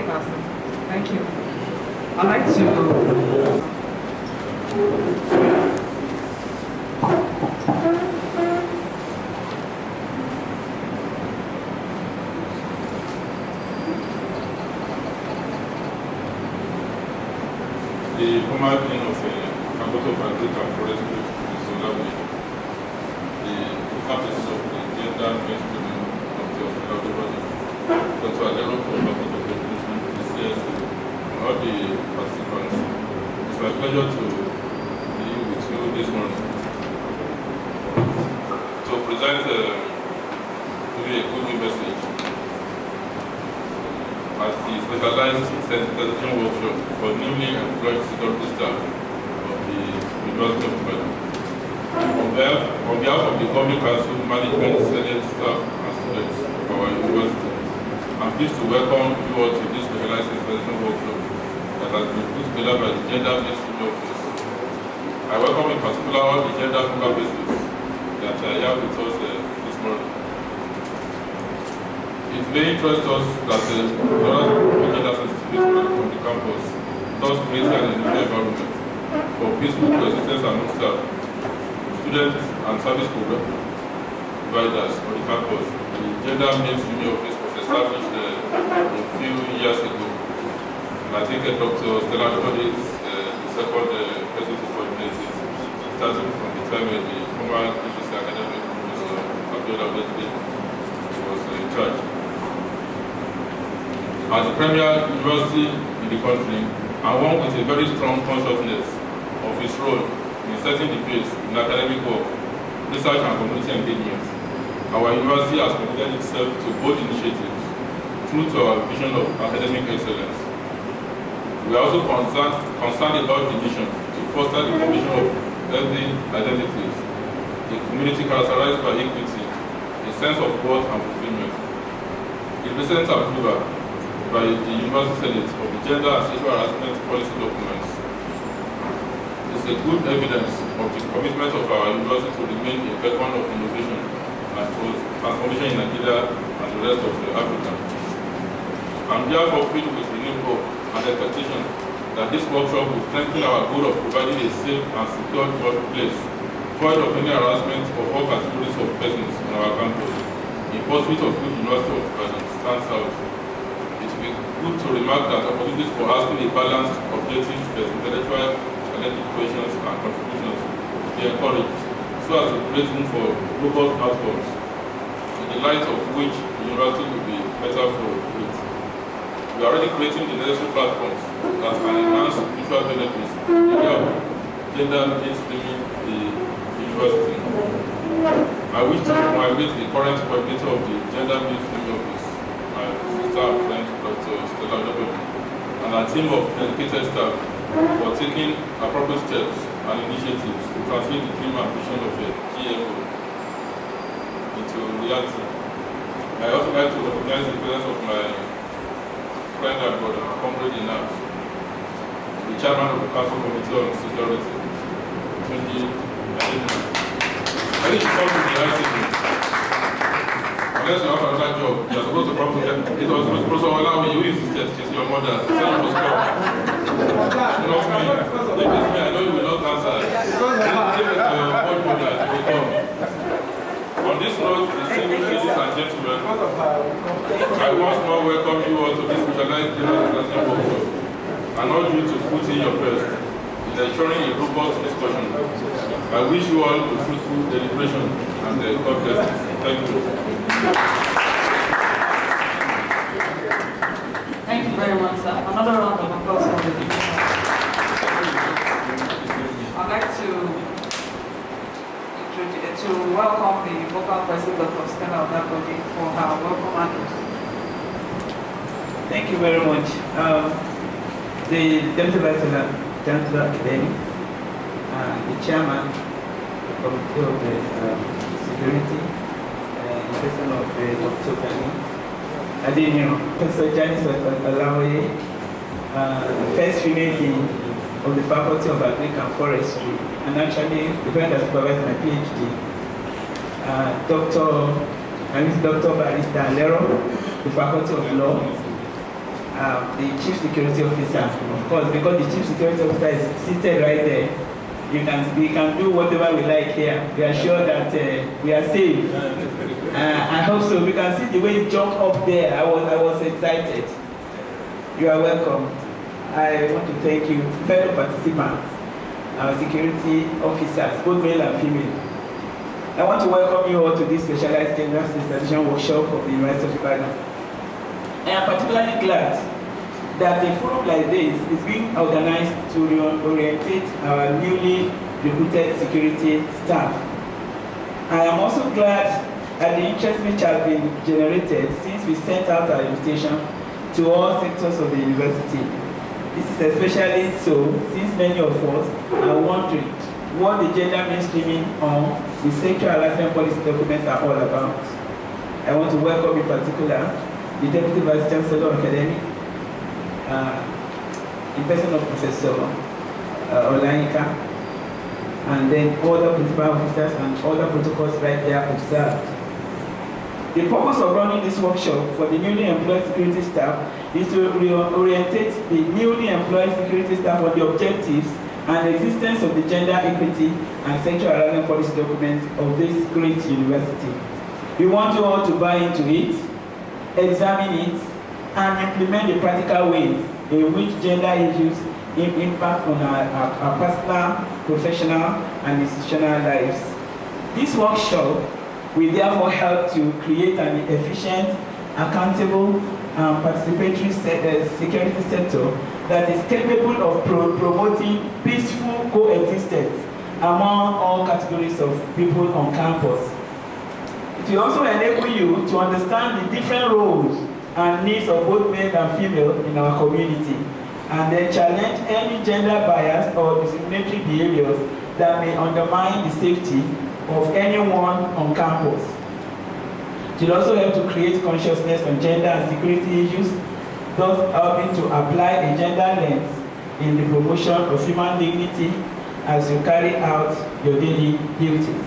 take our seat. Thank you. I'd like to the former dean of Faculty of Agriculture and Forestry, Mr. Olabi, the faculty of the gender mainstreaming of the hospital project, Dr. Alero from Faculty of Education, the CSE, and all the participants. It's my pleasure to be with you this morning to present maybe a good new message as the specialized sensitization workshop for newly employed security staff of the University of Ibadan. On behalf of the Governing Council, Management, Senate staff, and students of our university, I'm pleased to welcome you all to this specialized sensitization workshop that has been put together by the Gender Ministry Office. I welcome in particular all the gender focal bases that are here with us this morning. It may interest us that the gender sensitivity from the campus thus creates an environment for peaceful coexistence among staff, students, and service providers on the campus. The Gender Mainstream Office was established a few years ago, and I think Dr. Stella Nobody is the second person to coordinate it, starting from the time the former academic professor Abdullah Westgate was in charge. As the premier university in the country, and one with a very strong consciousness of its role in setting the pace in academic work, research and community engagement, our university has committed itself to both initiatives true to our vision of academic excellence. We are also concerned about the mission to foster the formation of healthy identities, a community characterized by equity, a sense of worth and fulfillment. The recent approval by the University Senate of the Gender and Sexual Harassment Policy documents is a good evidence of the commitment of our university to remain a beacon of innovation and transformation in Nigeria and the rest of Africa. I'm therefore filled with renewed hope and expectation that this workshop will strengthen our goal of providing a safe and secure workplace, void of any harassment of all categories of persons on our campus, in pursuit of which University of Ibadan stands out. It will be good to remark that opportunities for asking a balanced, objective, intellectual, talented questions and contributions will be encouraged, so as to create room for robust outcomes, in the light of which the university will be better for it. We are already creating the necessary platforms that can enhance mutual benefits in the area of gender mainstreaming the university. I wish to congratulate the current coordinator of the Gender Mainstreaming Office, my sister and friend, Dr. Stella Nobody, and our team of dedicated staff for taking appropriate steps and initiatives to translate the dream and vision of a GFO into reality. I also like to recognize the presence of my friend and brother, Comrade Inam, the chairman of the Council Committee on Security, I think you come to the ICT. Unless you have another job, you are supposed to come to them. It was supposed to allow you insisted to your mother. Tell her to stop. You know me. If it's me, I know you will not answer. Give it to your own mother to come. On this note, distinguished ladies and gentlemen, I once more welcome you all to this specialized dinner discussion workshop and urge you to put in your best in ensuring a robust discussion. I wish you all a fruitful deliberation and God bless you. Thank you. thank you very much, sir. Another round of applause for the people. I'd like to welcome the vocal president, Dr. Stella Nobody, for her welcome address. Thank you very much. The Deputy Vice Chancellor Academy, the Chairman of the Committee of Security, in person of Dr. Gani, Professor Janice Olawoye, first female dean of the Faculty of Agriculture and Forestry, and actually the person that supervised my PhD, Dr. Barrister Alero, the Faculty of Law, the chief security officer. Of course, because the chief security officer is seated right there, we can do whatever we like here. We are sure that we are safe. I hope so. We can see the way you jump up there. I was excited. You are welcome. I want to thank you, fellow participants, our security officers, both male and female. I want to welcome you all to this specialized gender sensitization workshop of the University of Ibadan. I am particularly glad that a forum like this is being organized to reorientate our newly recruited security staff. I am also glad at the interest which has been generated since we sent out our invitation to all sectors of the university. This is especially so since many of us are wondering what the gender mainstreaming on the sexual harassment policy documents are all about. I want to welcome in particular the Deputy Vice Chancellor of Academy, in person of Professor Olanika, and then other principal officers and other protocols right there observed. The purpose of running this workshop for the newly employed security staff is to reorientate the newly employed security staff on the objectives and existence of the gender equity and sexual harassment policy documents of this great university. We want you all to buy into it, examine it, and implement the practical ways in which gender issues impact on our personal, professional, and institutional lives. This workshop will therefore help to create an efficient, accountable, and participatory security sector that is capable of promoting peaceful coexistence among all categories of people on campus. It will also enable you to understand the different roles and needs of both male and female in our community, and then challenge any gender bias or discriminatory behaviors that may undermine the safety of anyone on campus. It will also help to create consciousness on gender and security issues, thus helping to apply a gender lens in the promotion of human dignity as you carry out your daily duties.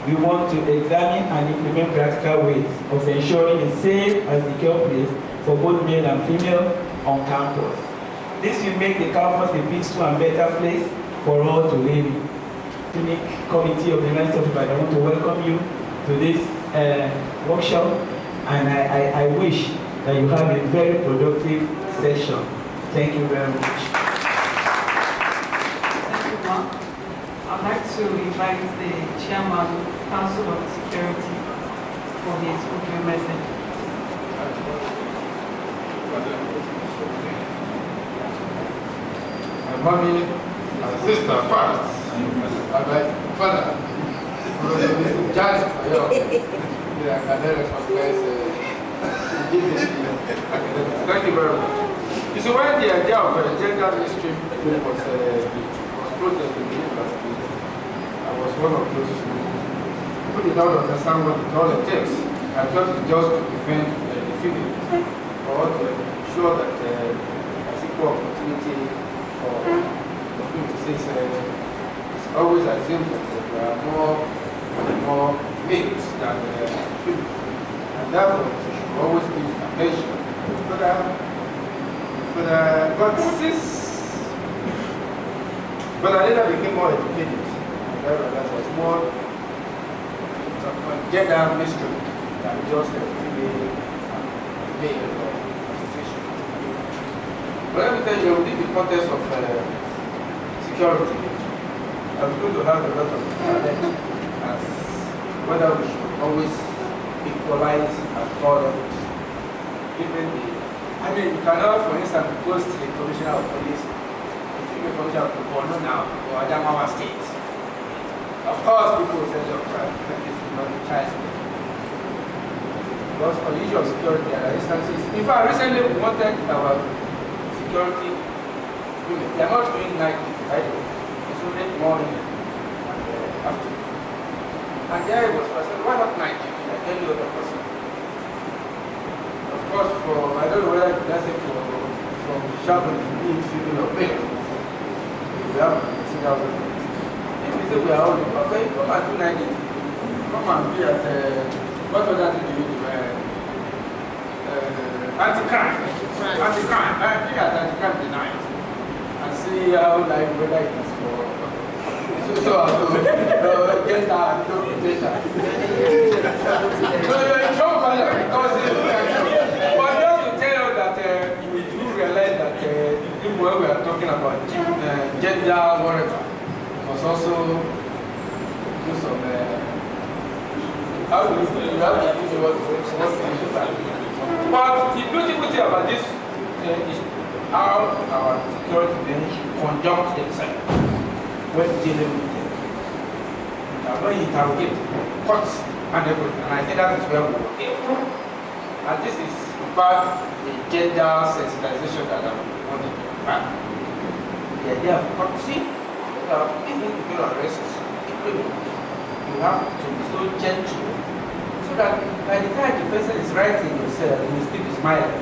We want to examine and implement practical ways of ensuring a safe and secure place for both male and female on campus. This will make the campus a peaceful and better place for all to live in. The committee of the University of Ibadan, I want to welcome you to this workshop, and I wish that you have a very productive session. Thank you very much. Thank you, Mark. I'd like to invite the Chairman, Council of Security, for his opening message. My mommy and sister first. And my father. Judge, the academics of place. Thank you very much. You see, when the idea of gender mainstream was floated in the university, I was one of those who did not understand what it all entails. I thought it just to defend the female or to ensure that there's equal opportunity for female. Since it's always assumed that there are more males than females, and therefore it should always give attention. But I later became more educated. That was more gender mystery than just a female male or situation. But let me tell you, in the context of security, I'm going to have a lot of challenge as whether we should always equalize at all levels. You cannot, for instance, go to the Commissioner of Police, the female Commissioner of Borno now, or Adamawa State. Of course, people will say, look, this is not the child. Because on the issue of security, there are instances. In fact, recently we wanted our security women. They are not doing night duty, right? It's only morning and afternoon. And there it was, I said, why not night duty like any other person? Of course, I don't know whether that's it from Shabbat to being female or male. We have to see how it is. If we say we are all okay, come and do night duty. Come and be at what other thing do you do? Anti-crime. Anti-crime. I think anti-crime denied. And see how like whether it is for gender. So you're in trouble because but just to tell you that you do realize that even when we are talking about gender, whatever, we must also do some how do you have to do what but the beautiful thing about this is how our security then conduct itself when dealing with it. When you interrogate courts and everything, and I think that is where we will get. And this is in fact the gender sensitization that I wanted to impact. The idea of courtesy, even if you arrest people, you have to be so gentle so that by the time the person is writing yourself, you will still be smiling.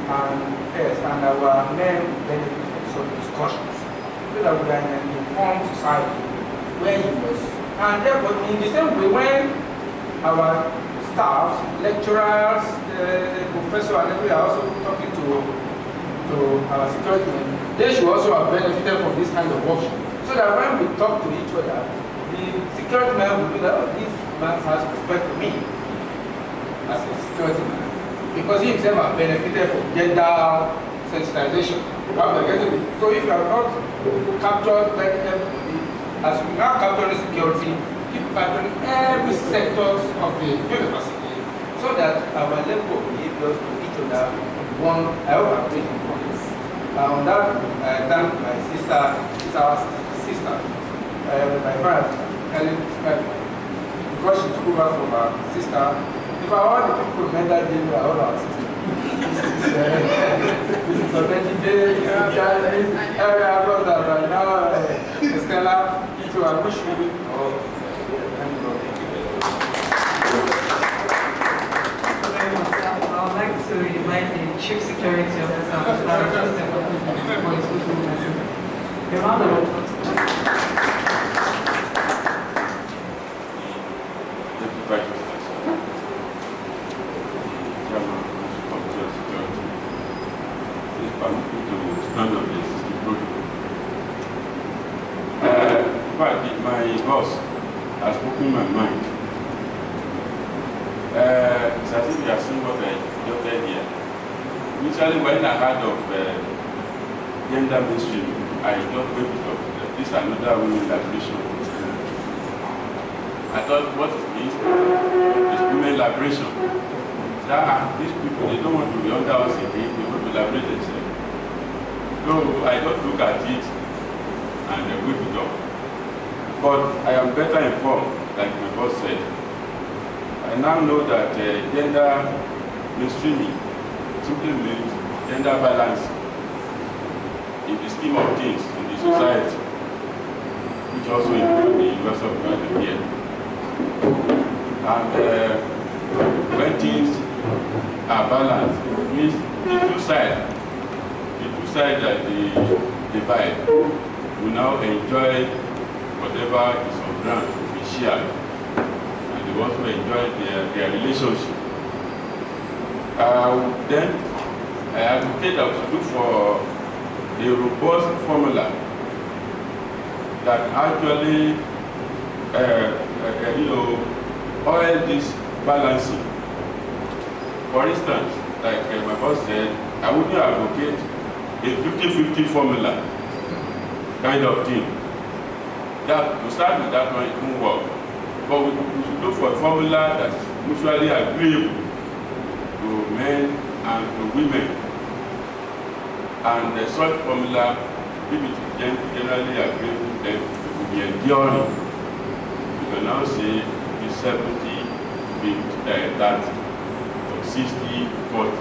And yes, and our men benefit from some discussions so that we are in an informed society where you must. And therefore, in the same way, when our staff, lecturers, professors, and everybody are also talking to our security men, they should also have benefited from this kind of workshop. So that when we talk to each other, the security man will be like, oh, this man has respect for me as a security man. Because he himself has benefited from gender sensitization. So if you have not captured everybody, as we now capture security, keep capturing every sector of the university so that our level of behaviors to each other one, I hope I'm reading for this. On that, I thank my sister, it's our sister, my friend, Helen, because she took over from her sister. If I want the people to remember that day, I would our sister. This is already there, area brother right now, Stella, so I wish you all. I would like to invite the Chief Security Officer to start for his opening message. A round of applause. My boss has spoken my mind. It's as if you have seen what I jotted here. Initially, when I heard of gender mainstream, I thought maybe this is another women liberation. I thought, what is this? It's women liberation. These people, they don't want to be under us again, they want to liberate themselves. So I just look at it and whip it up. But I am better informed, like my boss said. I now know that gender mainstreaming simply means gender balance in the scheme of things in the society, which also includes the University of Ibadan here. And when things are balanced, it means the two sides that they divide will now enjoy whatever is on ground to be shared, and they also enjoy their relationship. Then I advocate that we should look for a robust formula that actually oil this balancing. For instance, like my boss said, I wouldn't advocate a 50-50 formula kind of thing. That to start with that one, it won't work. But we should look for a formula that is mutually agreeable to men and to women. And such formula, if it is generally agreeable, then it will be enduring. You can now say it's 70, 30, or 60, 40.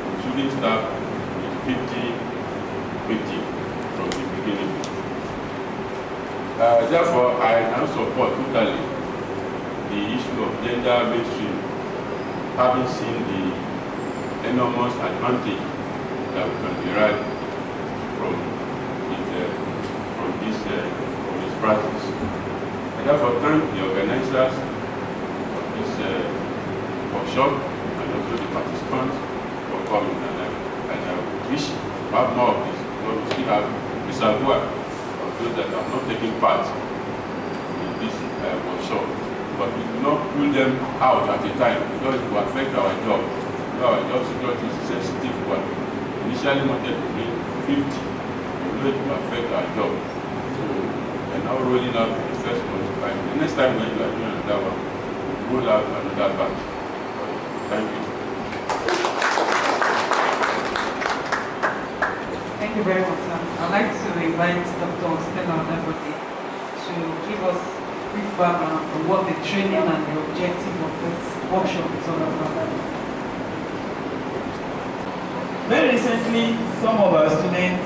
We shouldn't start with 50, 50 from the beginning. Therefore, I now support totally the issue of gender mainstream, having seen the enormous advantage that we can derive from this practice. I therefore thank the organizers of this workshop and also the participants for coming, and I wish to have more of this. Because we still have reservoir of those that have not taken part in this workshop. But we do not pull them out at a time because it will affect our job. You know, our job security is a sensitive one. We initially wanted to bring 50, but it will affect our job. So we're now rolling out the first 45. The next time when you are doing another one, we'll roll out another batch. Thank you. Thank you very much, sir. I'd like to invite Dr. Stella Onebode to give us brief background on what the training and the objective of this workshop is all about. Very recently, some of our students,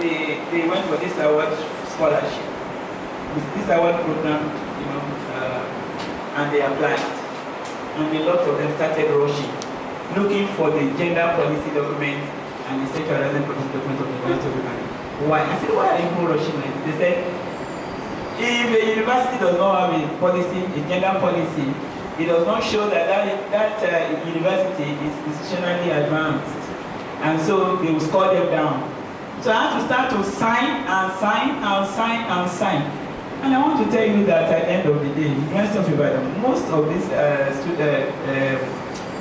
they went for this award scholarship, this award program, and they applied. And a lot of them started rushing, looking for the gender policy document and the sexual harassment policy document of the University of Ibadan. Why? I said, why are you rushing? They said, if a university does not have a policy, a gender policy, it does not show that university is institutionally advanced. And so they will score them down. So I have to start to sign and sign and sign and sign. And I want to tell you that at the end of the day, University of Ibadan, most of these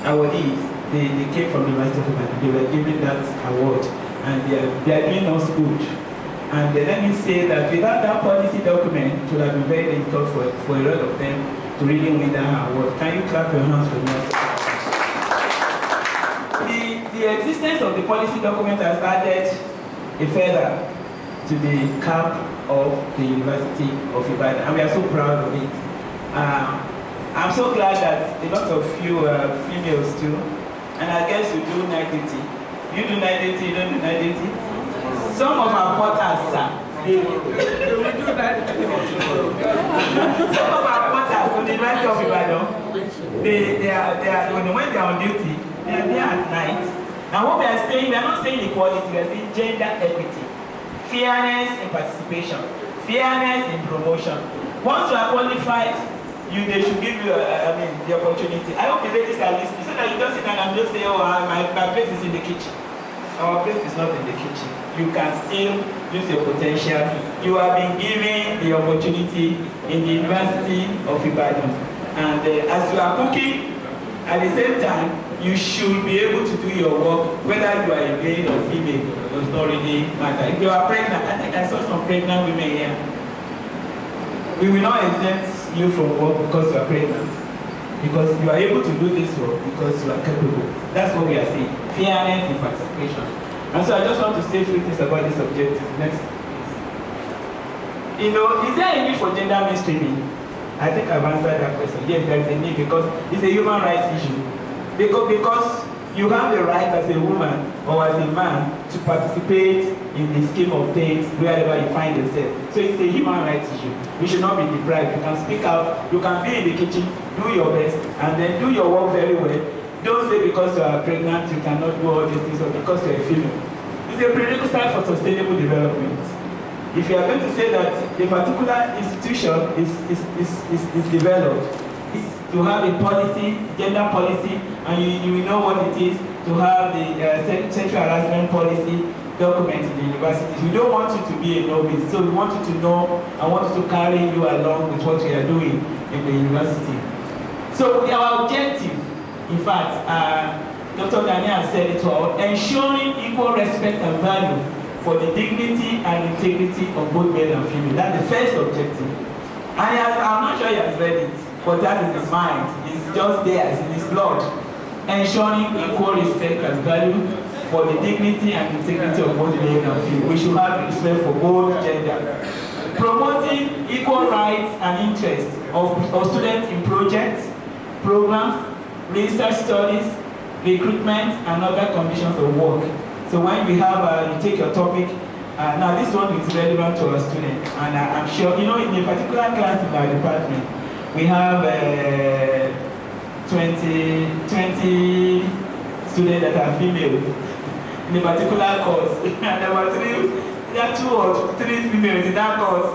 awardees, they came from the University of Ibadan. They were given that award, and they are doing us good. And let me say that without that policy document, it would have been very difficult for a lot of them to really win that award. Can you clap your hands for me? The existence of the policy document has added a feather to the cap of the University of Ibadan, and we are so proud of it. I'm so glad that a lot of you are females too, and I guess you do night duty. You do night duty, you don't do night duty? Some of our porters, sir, some of our porters on the University of Ibadan, when they are on duty, they are there at night. And what we are saying, we are not saying equality, we are saying gender equity, fairness in participation, fairness in promotion. Once you are qualified, they should give you, the opportunity. I hope the ladies are listening, so that you don't sit down and just say, oh, my place is in the kitchen. Our place is not in the kitchen. You can still use your potential. You have been given the opportunity in the University of Ibadan. And as you are cooking, at the same time, you should be able to do your work, whether you are a male or female, does not really matter. If you are pregnant, I think I saw some pregnant women here. We will not exempt you from work because you are pregnant. Because you are able to do this work because you are capable. That's what we are saying. Fairness in participation. And so I just want to say a few things about this objective. Next, please. Is there a need for gender mainstreaming? I think I've answered that question. Yes, there is a need because it's a human rights issue. Because you have the right as a woman or as a man to participate in the scheme of things wherever you find yourself. So it's a human rights issue. You should not be deprived. You can speak out, you can be in the kitchen, do your best, and then do your work very well. Don't say because you are pregnant you cannot do all these things or because you are a female. It's a prerequisite for sustainable development. If you are going to say that a particular institution is developed, is to have a policy, gender policy, and you will know what it is to have the sexual harassment policy document in the universities. We don't want you to be a novice, so we want you to know and want you to carry you along with what we are doing in the university. So our objective, in fact, Dr. Daniel said it all, ensuring equal respect and value for the dignity and integrity of both male and female. That's the first objective. And I'm not sure he has read it, but that is his mind. It's just there, it's in his blood. Ensuring equal respect and value for the dignity and integrity of both male and female. We should have respect for both gender. Promoting equal rights and interests of students in projects, programs, research studies, recruitment, and other conditions of work. So when we have, you take your topic, now this one is relevant to our students, and I'm sure, in a particular class in our department, we have 20 students that are females in a particular course, and there are 2 or 3 females in that course.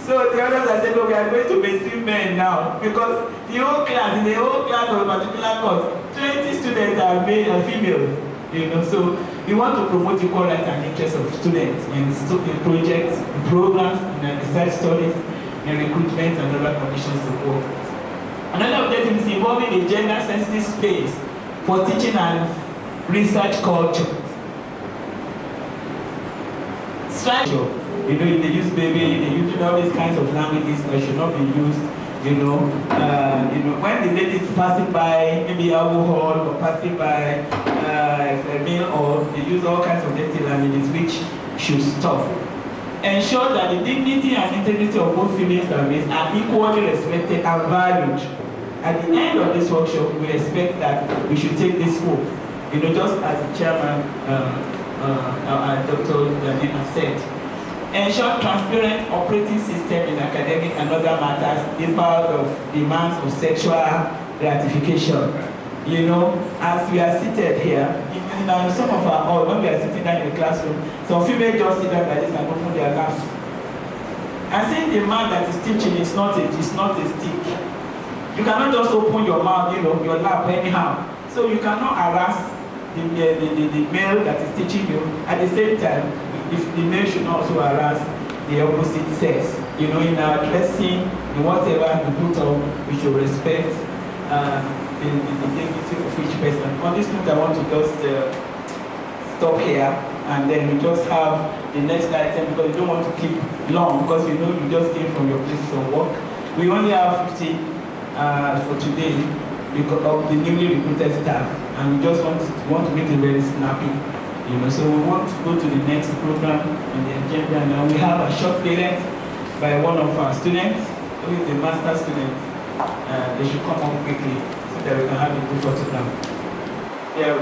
So the others are saying, no, we are going to mainstream men now because the whole class, in the whole class of a particular course, 20 students are male and females. You know, so we want to promote equal rights and interests of students in projects, in programs, in research studies, in recruitment and other conditions of work. Another objective is involving a gender-sensitive space for teaching and research culture. Structure, you know, they use baby, they use all these kinds of languages that should not be used. You know, when the lady is passing by, maybe alcohol or passing by a meal, or they use all kinds of dirty languages which should stop. Ensure that the dignity and integrity of both females and males are equally respected and valued. At the end of this workshop, we expect that we should take this hope. You know, just as the chairman, Dr. Danina said, ensure transparent operating system in academic and other matters debarred of demands of sexual gratification. You know, as we are seated here, in some of our halls, when we are sitting down in the classroom, some females just sit down like this and open their laps. And since the man that is teaching is not a stick, you cannot just open your mouth, you know, your lap anyhow. So you cannot harass the male that is teaching you. At the same time, if the male should also harass the opposite sex. You know, in our dressing, in whatever we put on, we should respect the dignity of each person. On this note, I want to just stop here, and then we just have the next item because we don't want to keep long because you know you just came from your places of work. We only have 50 for today because of the newly recruited staff, and we just want to make it very snappy. You know, so we want to go to the next program on the agenda now. We have a short parent by one of our students, who is a master student. They should come up quickly so that we can have a good photograph. Yeah.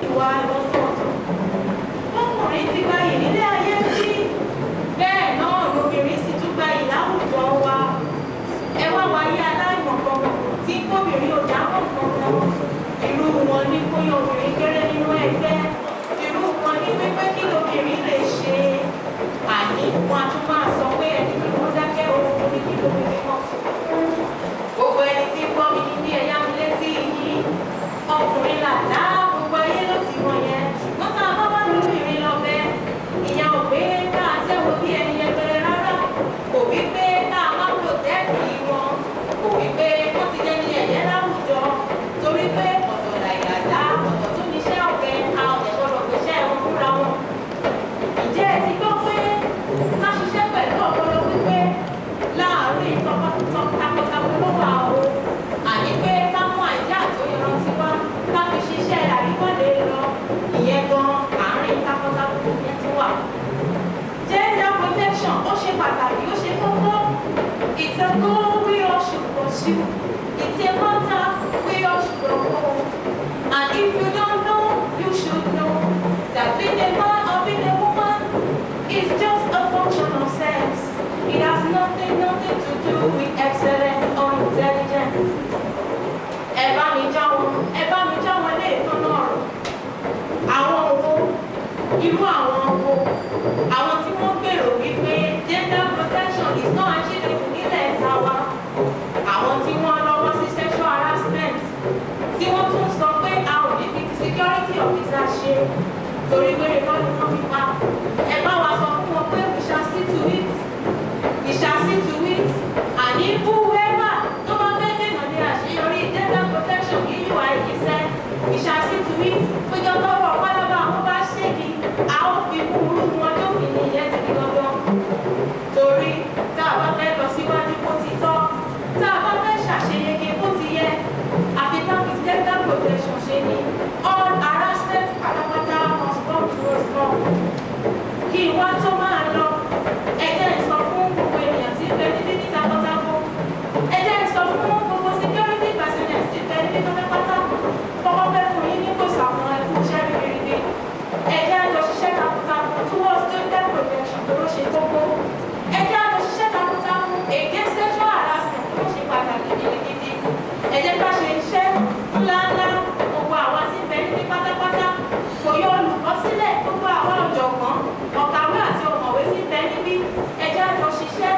Ìwà ọ̀tọ̀ọ̀tọ̀. Ọkùnrin ti gba yìí nílé ayé tí bẹ́ẹ̀ náà lóbìnrin sì tún gba yìí láwùjọ wa. Ẹ wá wáyé aláìmọ̀ kankan tí kóbìnrin ò dáhùn kankan. Irú wọn ní kóyọ̀ obìnrin kéré nínú ẹgbẹ́. Irú wọn ní pípẹ́ kí lóbìnrin lè ṣe. Àní wọn a tún máa sọ pé ẹni tí wọ́n dákẹ́ òun ní kí lóbìnrin mọ̀. Gbogbo ẹni tí gbọ́ mi ní ẹ̀yà mi létí yìí. Ọkùnrin làdá gbogbo ayé ló ti wọ̀n yẹn. Wọ́n tá a bá wá lóbìnrin lọ bẹ́ẹ̀. Ìyá ò pé ká àtẹ̀wò bí ẹni ẹgbẹ̀rẹ̀ rárá. Kò wí pé ká má protẹ́tì wọn. Kò wí pé wọ́n ti jẹ́ ní ẹ̀yẹ láwùjọ. Torí pé ọ̀tọ̀ làyàdá, ọ̀tọ̀ tún níṣẹ́ ọ̀fẹ́, a ò lè gbọ́dọ̀ gbéṣẹ́ wọn fúnra wọn. Ǹjẹ́ ẹ ti gbọ́ pé ká ṣiṣẹ́ pẹ̀lú ọpọlọ pípé láàárín tọkọtabo ló wà o? Àní pé ká mú àìjá tó yanrantí wá ká fi ṣiṣẹ́ àríkọ́lé lọ. Ìyẹn gan àárín tọkọtabo yẹn tó wà. Gender protection ó ṣe pàtàkì, ó ṣe kókó. It's a goal we all should pursue. It's a matter we all should know. And if you don't know, you should know that being a man or being a woman is just a function of sex. It has nothing to do with excellence or intelligence. Ẹ bá mi já wọn lé ètò náà rò. Àwọn owó, irú àwọn owó, àwọn tí wọ́n gbèrò wípé gender protection is not achievable nílẹ̀ tàwa. Àwọn tí wọ́n lọ́wọ́ sí sexual harassment, tí wọ́n tún sọ pé a ò ní fi ti security officer ṣe torí pé irọ́ ni wọ́n fi pa. Ẹ bá wa sọ fún wọn pé we shall see to it. We shall see to it. Àní whoever tó bá fẹ́ dènà ní àṣeyọrí gender protection yìí wà ìyíṣẹ́. We shall see to it. Péjọ tọwọ́ pálábá àwọn bá ṣèkì, a ó fi kúrú wọn tó fi ní ìyẹn ti di dandan. Torí tá a bá fẹ́ lọ síwájú bó ti tọ́, tá a bá fẹ́ ṣàṣeyege bó ti yẹ, àfi tá a fi gender protection ṣe ni all harassment pátápátá must come to us now. Kí ìwà tó máa lọ, ẹ jẹ́ ìsọ fún gbogbo ènìyàn tí ń bẹ níbí ní takọtabo. Ẹ jẹ́ ìsọ fún gbogbo security personnel tí ń bẹ níbí pátápátá. Kọ́kọ́ fẹ́ fún yín ní kòsò àwọn ẹkú iṣẹ́ ribiribi. Ẹ jẹ́ àjọ ṣiṣẹ́ takuntakun towards gender protection tó ló ṣe kókó. Ẹ jẹ́ àjọ ṣiṣẹ́ takuntakun against sexual harassment tó ló ṣe pàtàkì gidigidi. Ẹ jẹ́ ká ṣe iṣẹ́ ńláńlá gbogbo àwa tí ń bẹ níbí pátápátá. Kò yọ olùkọ́ sílẹ̀ gbogbo àwa ọ̀jọ̀gbọ́n, ọ̀kàwé àti ọ̀mọ̀wé tí ń bẹ níbí. Ẹ jẹ́ àjọ ṣiṣẹ́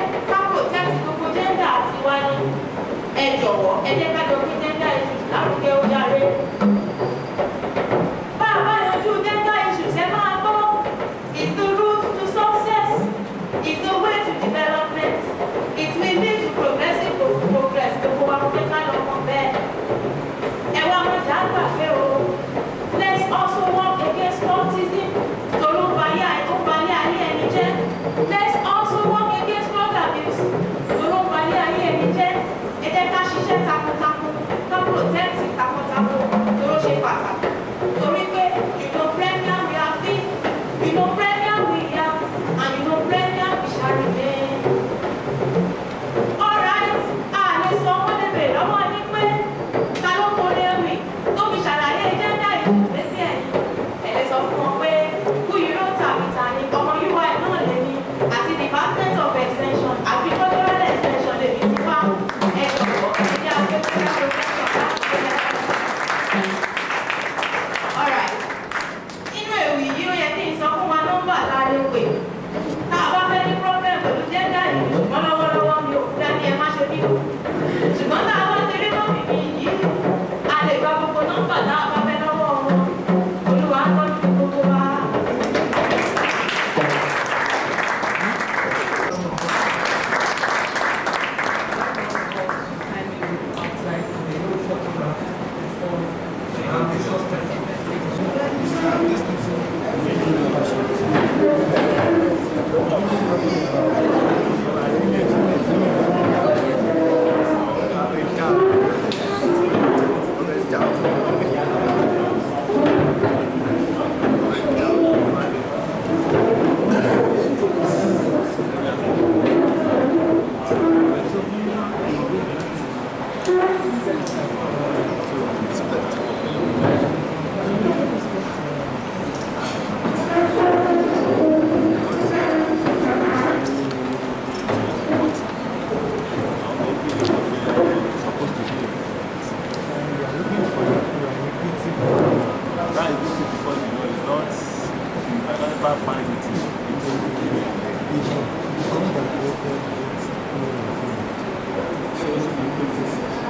never find it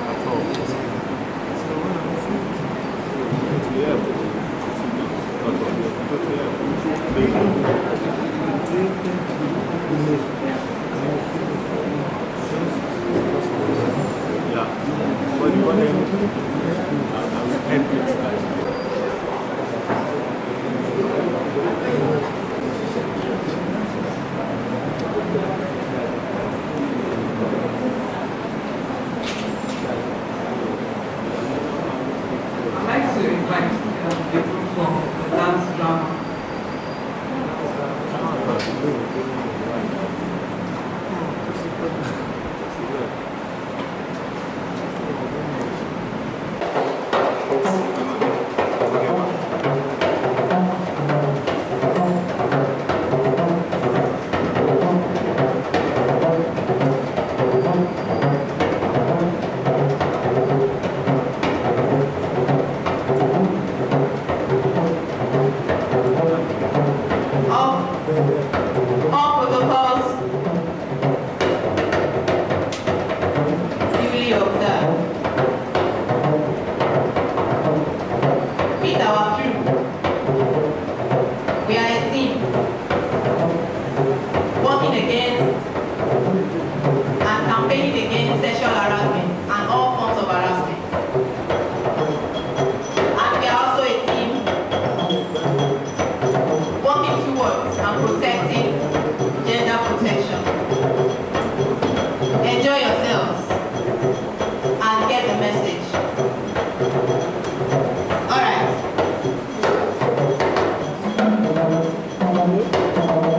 at all. Yeah, but you want to help it. I'd like to invite the group for the dance drama. All protocols duly observed. Meet our crew. We are a team working against and campaigning against sexual harassment and all forms of harassment. And we are also a team working towards and protecting gender protection. Enjoy yourselves and get the message. All right.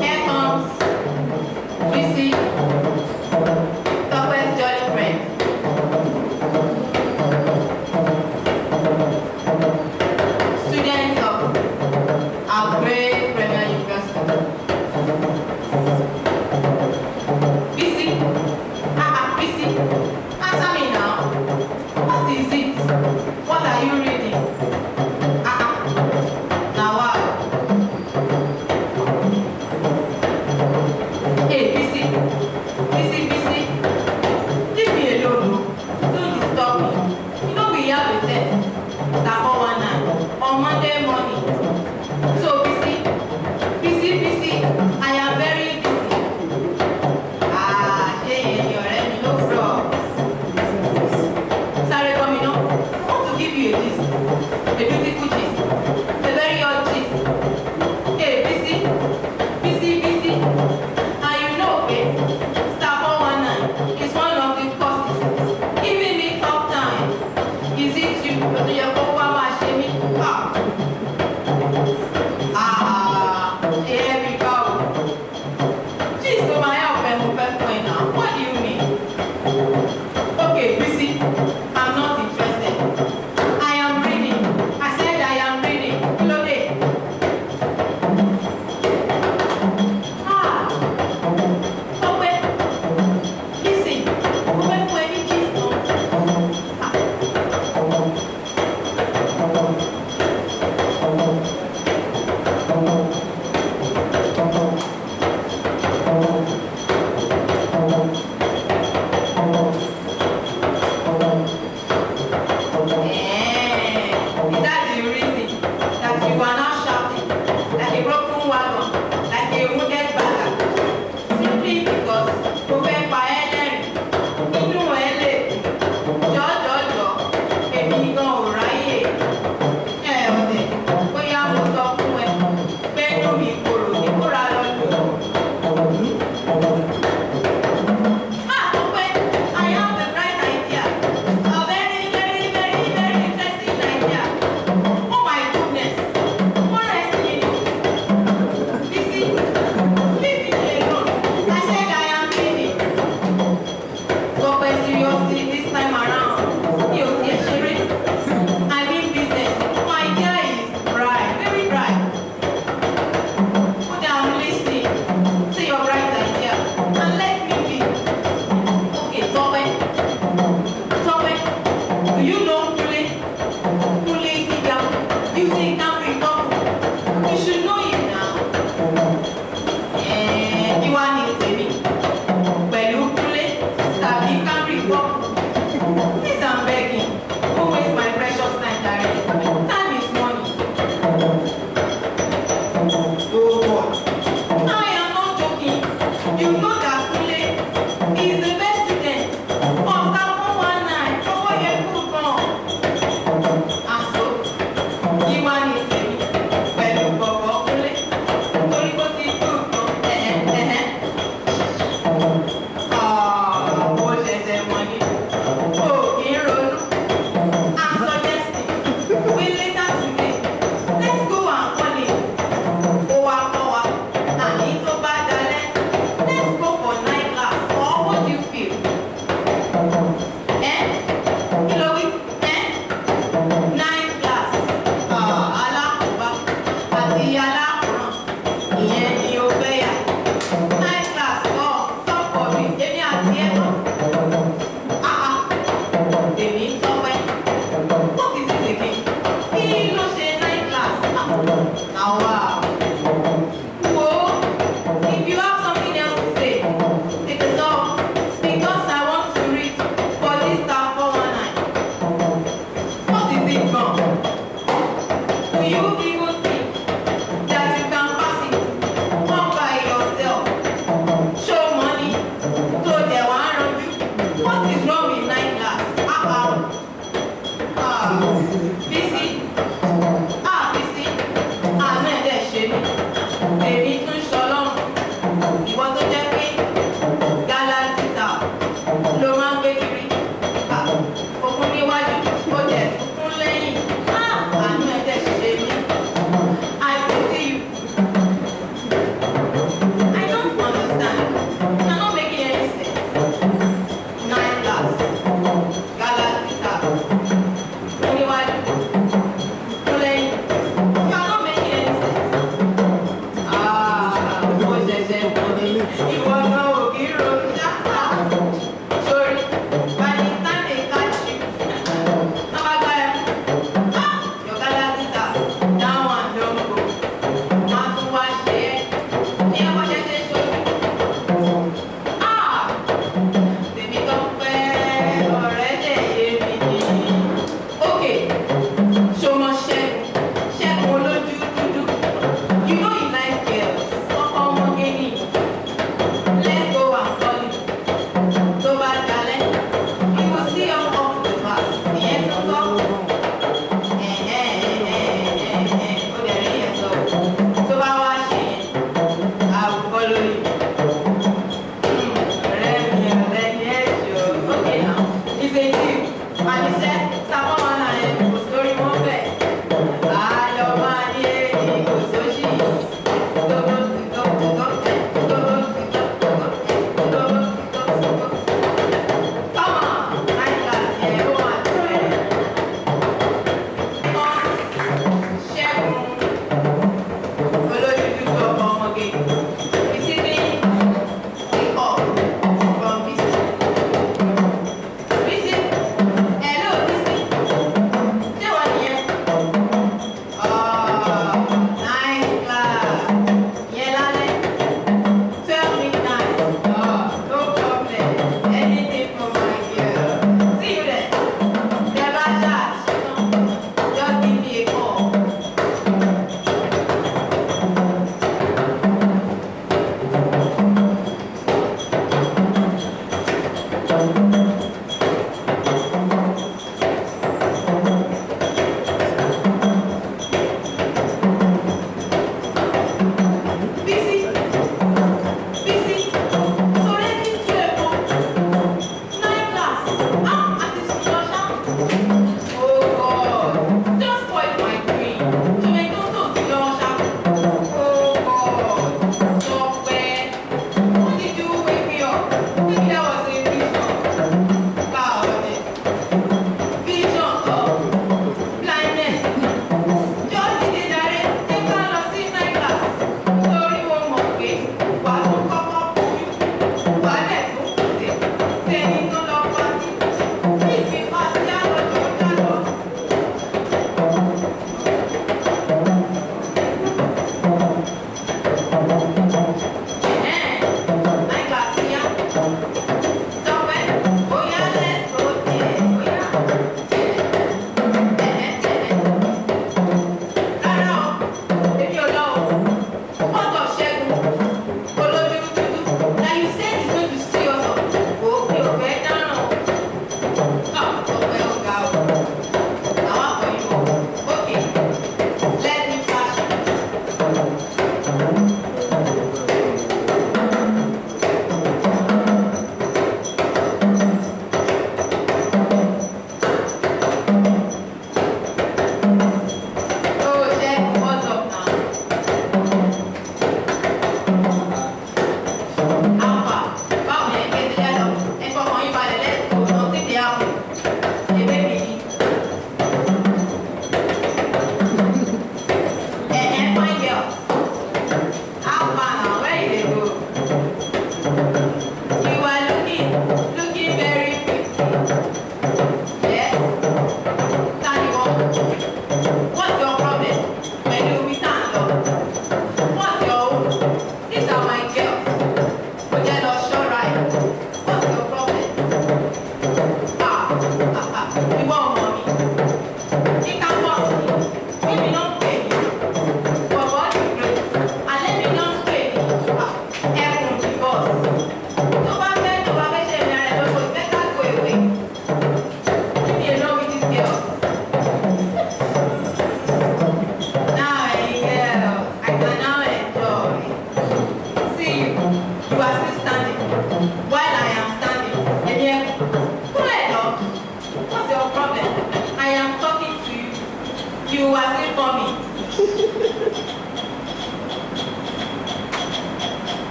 Here comes Tracy, Topper's jolly friend. Students of our great Premier University. Busy? Busy. Answer me now. What is it? What are you reading? Now what? Hey, Busy. Busy. Leave me alone. Don't disturb me. You know we have a test. That 419 on Monday morning. So busy. I am very busy. You're ready, no frogs. Sorry, coming up. I want to give you a gist. A beautiful gist. A very odd gist. Hey, busy. And you know, okay, Star 419 is one of the causes. Giving me tough time. Is it you? But you're going to me. Here we go. Jeez, so my help and first point now. What do you mean? Okay, busy. I'm not interested. I am reading. I said I am reading. Loaded. Okay. Listen. Open for any cheese. Is that the reason that you are now shouting like a broken wagon, like a wounded beggar? Simply because you were by Ellen, inú ẹ lè jọjọjọ, èmi gan ò ráyè. Ọ̀dẹ̀, bóyá mo sọ fún ẹ pé inú mi korò ní kóra lọ́dún. Okay, I have the right idea. A very interesting idea. Oh my goodness. What else do you know? Busy, leave me alone. I said I am leaving. But seriously, this time around, you see, Sherry, I'm in business. My idea is bright, very bright.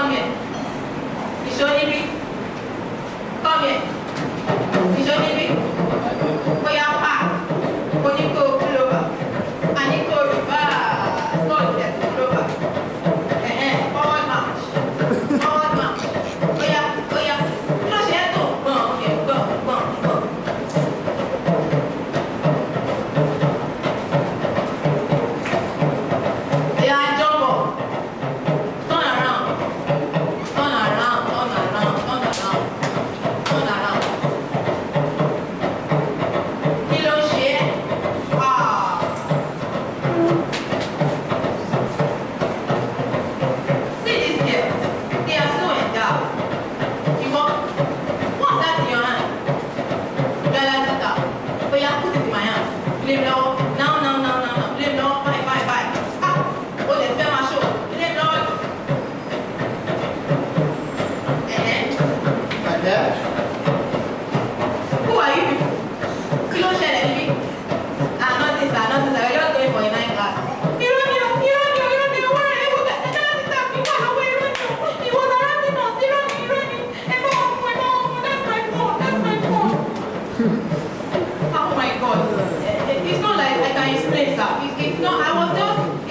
Come here. Ishonibi. Come here. Ishonibi. Oya pa. Oniko pull over. Aniko reverse. No, yes, pull over. Forward march. Forward march. Oya. No, she had to. Okay, go. Yeah, jump up. Turn around. Kí ló ṣe é? See these girls. They are so endowed. What's that in your hand? Jalatita. Oh yeah, put it in my hand. Leave now. Now. Leave now. Bye. Oh, let's film my show. Leave now. My dad? Who are you people? Kí ló ṣẹlẹ̀ níbí? Nothing, sir. We're just going for a night class. Irọ́ ni o. Wọ́n rẹ̀ ẹ́wọ́ ẹ̀dá láti tà mí wà lọ́wọ́ irọ́ ni o. It was harassing us. Irọ́ ni. Ẹ̀fọ́ ọmọ. That's my phone. Oh my God. It's not like I can explain, sir. It's not.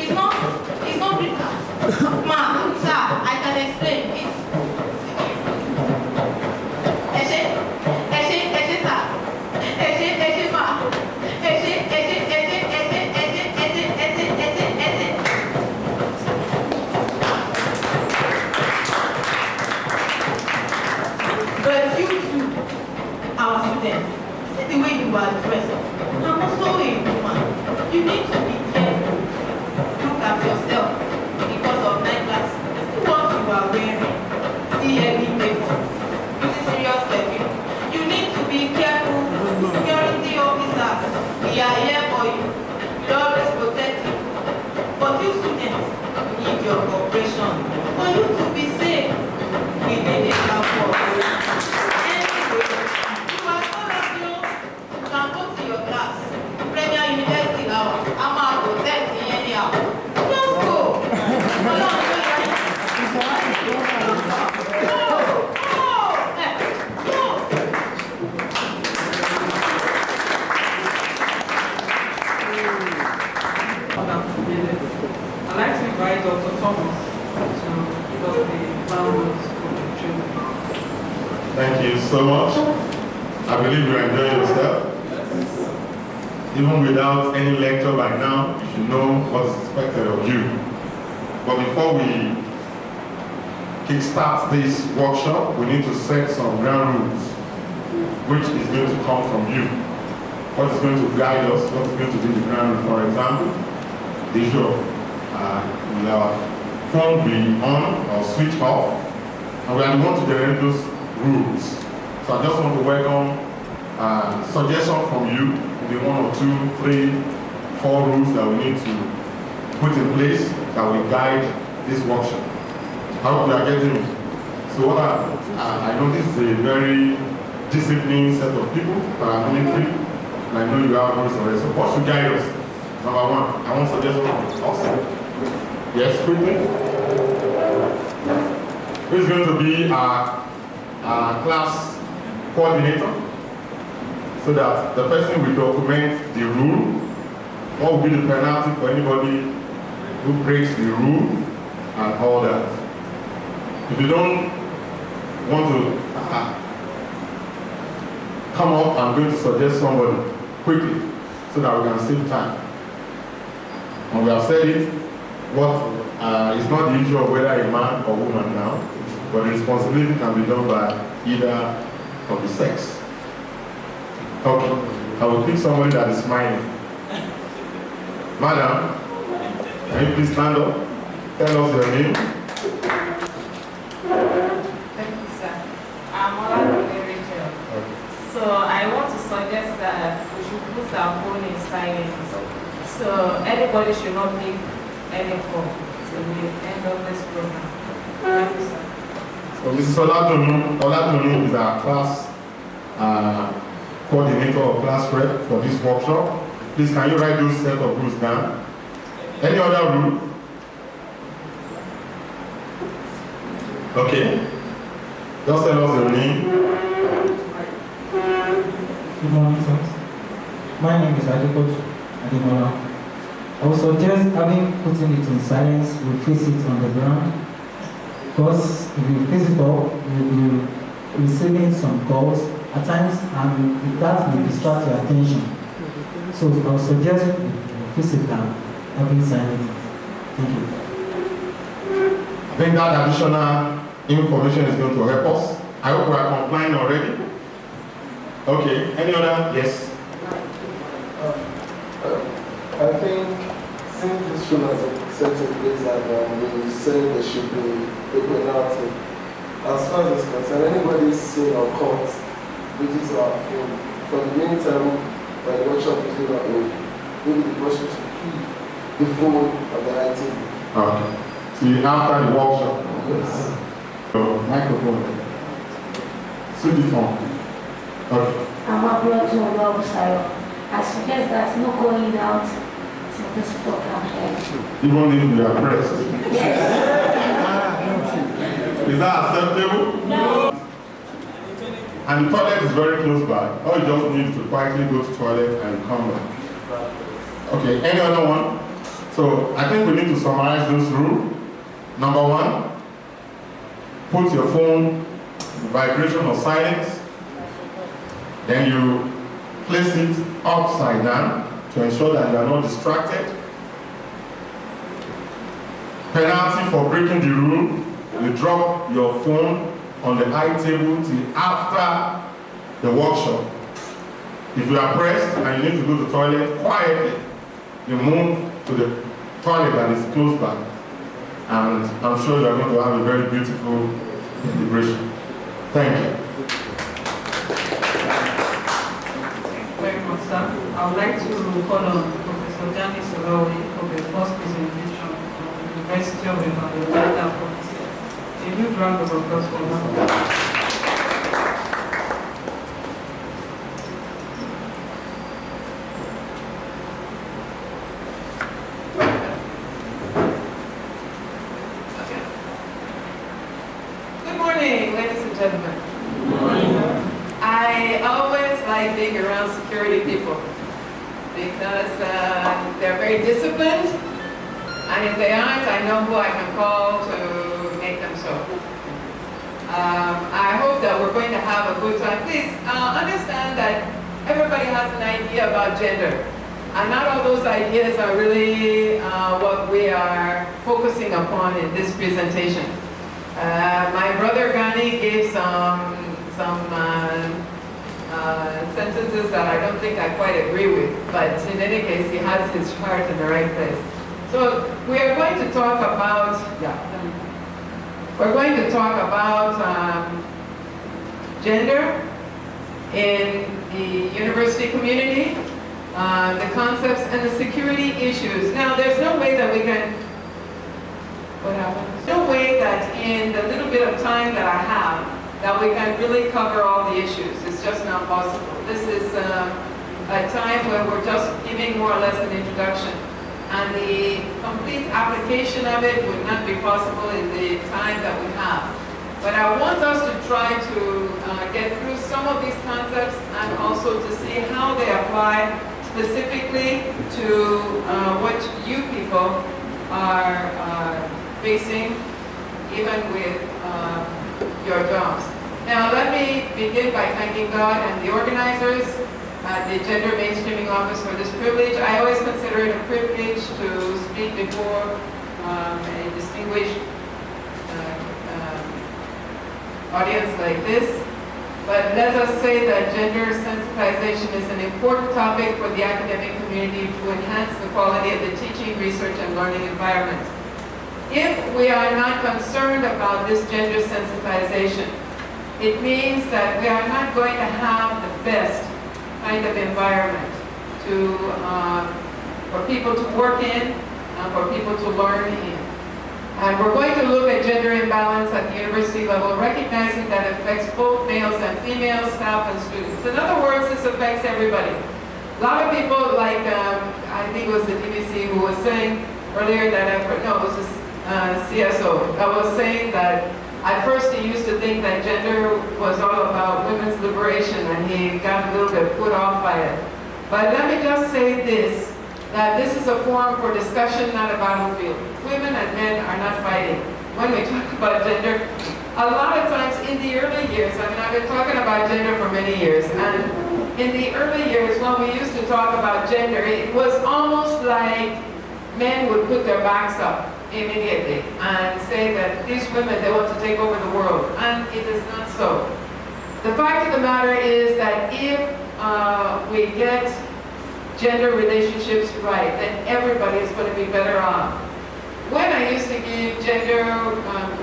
It's not. Ma, sir, I can explain. Sir. But you two, our students, see the way you are dressed. I'm also a woman. You need to be careful. Look at yourself because of night class. See what you are wearing. See every paper. This is serious perfume. You need to be careful. Security officers, we are here for you. We always protect you. But you students need your cooperation for you to be safe within the campus. Anyway, you are all of you can go to your class. Premier University now. I'm out to protect you anyhow. Just go. I'd like to invite Dr. Thomas to give us the downloads for the training. Thank you so much. I believe you enjoy yourself. Even without any lecture by now, you should know what is expected of you. But before we kickstart this workshop, we need to set some ground rules, which is going to come from you. What is going to guide us, what is going to be the ground rule. For example, the issue of will our phone be on or switch off, and we are the ones to generate those rules. So I just want to welcome suggestions from you, maybe 1 or 2, 3, 4 rules that we need to put in place that will guide this workshop. I hope you are getting it. So what I know this is a very disciplined set of people, paramilitary, and I know you have rules already. So what should guide us? Number 1, I want suggestions from us. Yes, quickly. Who is going to be our class coordinator? So that the person will document the rule. What will be the penalty for anybody who breaks the rule and all that. If you don't want to come up, I'm going to suggest somebody quickly so that we can save time. And we have said it, what it's not the issue of whether a man or woman now, but the responsibility can be done by either of the sex. Okay, I will pick somebody that is smiling. Madam, can you please stand up? Tell us your name. Thank you, sir. I'm Oladole Rachel. Okay. So I want to suggest that we should put our phone in silence. So anybody should not make any call till we end of this program. Thank you, sir. So Mrs. Oladunu is our class coordinator or class rep for this workshop. Please, can you write those set of rules down? Any other rule? Okay. Just tell us your name. Good morning, sir. My name is Adekoju Ademola. I would suggest having putting it in silence, we place it on the ground. Because if you place it up, you'll be receiving some calls at times, and that will distract your attention. So I would suggest you place it down, having silence. Thank you. I think that additional information is going to help us. I hope we are complying already. Okay, any other? Yes. I think since this show has a certain place and we said there should be a penalty, as far as it's concerned, anybody seen or caught which is our phone, for the meantime, when the workshop is going on, maybe the person should keep the phone on the right table. Okay. See, after the workshop. Yes. So, microphone. Switch the phone. Okay. I'm a brother to I suggest that no going out to this program here. Even if we are pressed. Is that acceptable? No. And the toilet is very close by. All you just need to quietly go to the toilet and come back. Okay, any other one? So I think we need to summarize this rule. Number one, put your phone in vibration or silence. Then you place it upside down to ensure that you are not distracted. Penalty for breaking the rule: you drop your phone on the high table till after the workshop. If you are pressed and you need to go to the toilet quietly, you move to the toilet that is close by. And I'm sure you are going to have a very beautiful celebration. Thank you. Very much, sir. I would like to call on Professor Janice Olaoye for the first presentation on the University of Ibadan Data Policy. A huge round of applause for her. I always like being around security people because they're very disciplined, and if they aren't, I know who I can call to make them so. I hope that we're going to have a good time. Please understand that everybody has an idea about gender, and not all those ideas are really what we are focusing upon in this presentation. My brother Ghani gave some sentences that I don't think I quite agree with, but in any case, he has his heart in the right place. So we are going to talk about, gender in the university community, the concepts and the security issues. Now, there's no way that we can, what happened? There's no way that in the little bit of time that I have, that we can really cover all the issues. It's just not possible. This is a time where we're just giving more or less an introduction. And the complete application of it would not be possible in the time that we have. But I want us to try to get through some of these concepts and also to see how they apply specifically to what you people are facing, even with your jobs. Now, let me begin by thanking God and the organizers at the Gender Mainstreaming Office for this privilege. I always consider it a privilege to speak before a distinguished audience like this. But let us say that gender sensitization is an important topic for the academic community to enhance the quality of the teaching, research, and learning environment. If we are not concerned about this gender sensitization, it means that we are not going to have the best kind of environment for people to work in and for people to learn in. And we're going to look at gender imbalance at the university level, recognizing that it affects both males and females, staff and students. In other words, this affects everybody. A lot of people, like I think it was the DVC who was saying earlier that, no, it was the CSO, that was saying that At first, he used to think that gender was all about women's liberation, and he got a little bit put off by it. But let me just say this, that this is a forum for discussion, not a battlefield. Women and men are not fighting. When we talk about gender, a lot of times in the early years, I mean, I've been talking about gender for many years, and in the early years when we used to talk about gender, it was almost like men would put their backs up immediately and say that these women, they want to take over the world, and it is not so. The fact of the matter is that if we get gender relationships right, then everybody is going to be better off. When I used to give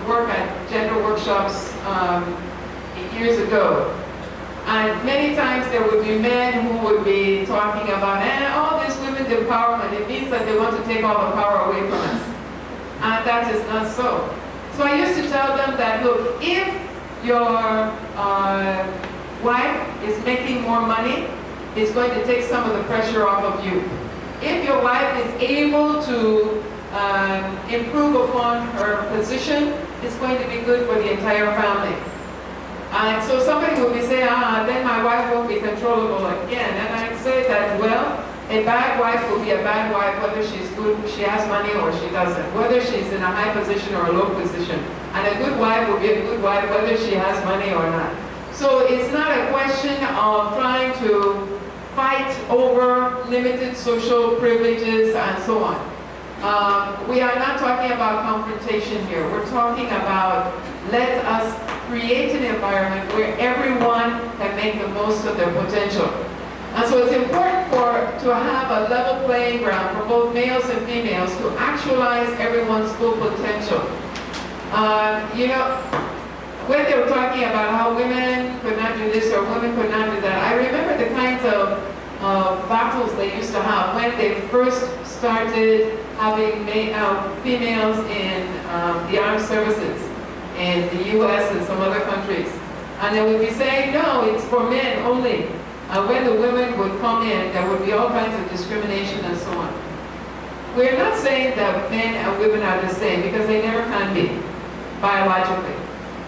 work at gender workshops years ago, and many times there would be men who would be talking about, all this women's empowerment, it means that they want to take all the power away from us. And that is not so. So I used to tell them that, look, if your wife is making more money, it's going to take some of the pressure off of you. If your wife is able to improve upon her position, it's going to be good for the entire family. And so somebody will be saying, then my wife won't be controllable again. And I'd say that, well, a bad wife will be a bad wife whether she's good, she has money or she doesn't, whether she's in a high position or a low position. And a good wife will be a good wife whether she has money or not. So it's not a question of trying to fight over limited social privileges and so on. We are not talking about confrontation here. We're talking about let us create an environment where everyone can make the most of their potential. And so it's important to have a level playing ground for both males and females to actualize everyone's full potential. When they were talking about how women could not do this or women could not do that, I remember the kinds of battles they used to have when they first started having females in the armed services in the US and some other countries. And they would be saying, no, it's for men only. And when the women would come in, there would be all kinds of discrimination and so on. We're not saying that men and women are the same, because they never can be, biologically.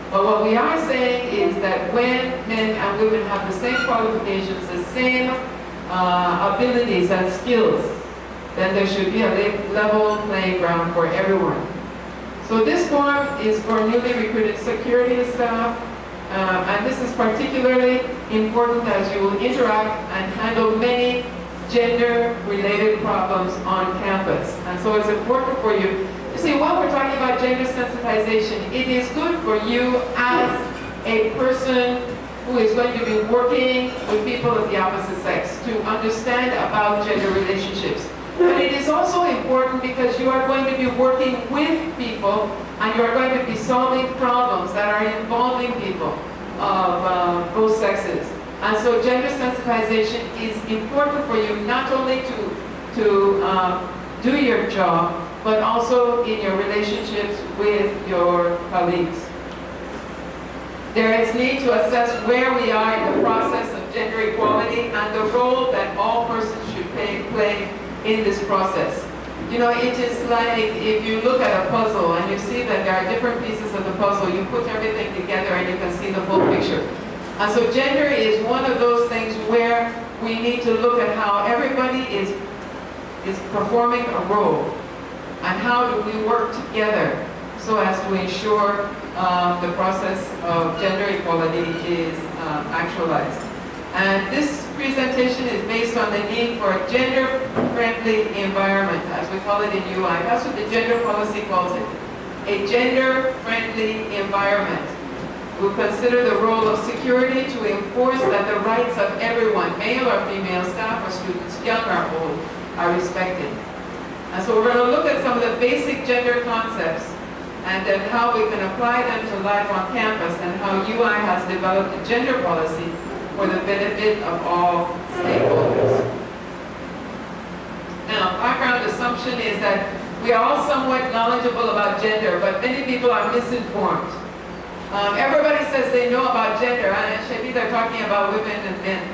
But what we are saying is that when men and women have the same qualifications, the same abilities and skills, then there should be a level playing ground for everyone. So this forum is for newly recruited security staff, and this is particularly important as you will interact and handle many gender-related problems on campus. And so it's important for you. You see, when we're talking about gender sensitization, it is good for you as a person who is going to be working with people of the opposite sex to understand about gender relationships. But it is also important because you are going to be working with people and you are going to be solving problems that are involving people of both sexes. And so gender sensitization is important for you not only to do your job, but also in your relationships with your colleagues. There is need to assess where we are in the process of gender equality and the role that all persons should play in this process. You know, it is like if you look at a puzzle and you see that there are different pieces of the puzzle, you put everything together and you can see the full picture. And so gender is one of those things where we need to look at how everybody is performing a role and how do we work together so as to ensure the process of gender equality is actualized. And this presentation is based on the need for a gender-friendly environment, as we call it in UI. That's what the gender policy calls it, a gender-friendly environment. We'll consider the role of security to enforce that the rights of everyone, male or female, staff or students, young or old, are respected. And so we're going to look at some of the basic gender concepts and then how we can apply them to life on campus and how UI has developed a gender policy for the benefit of all stakeholders. Now, background assumption is that we are all somewhat knowledgeable about gender, but many people are misinformed. Everybody says they know about gender, and maybe they're talking about women and men.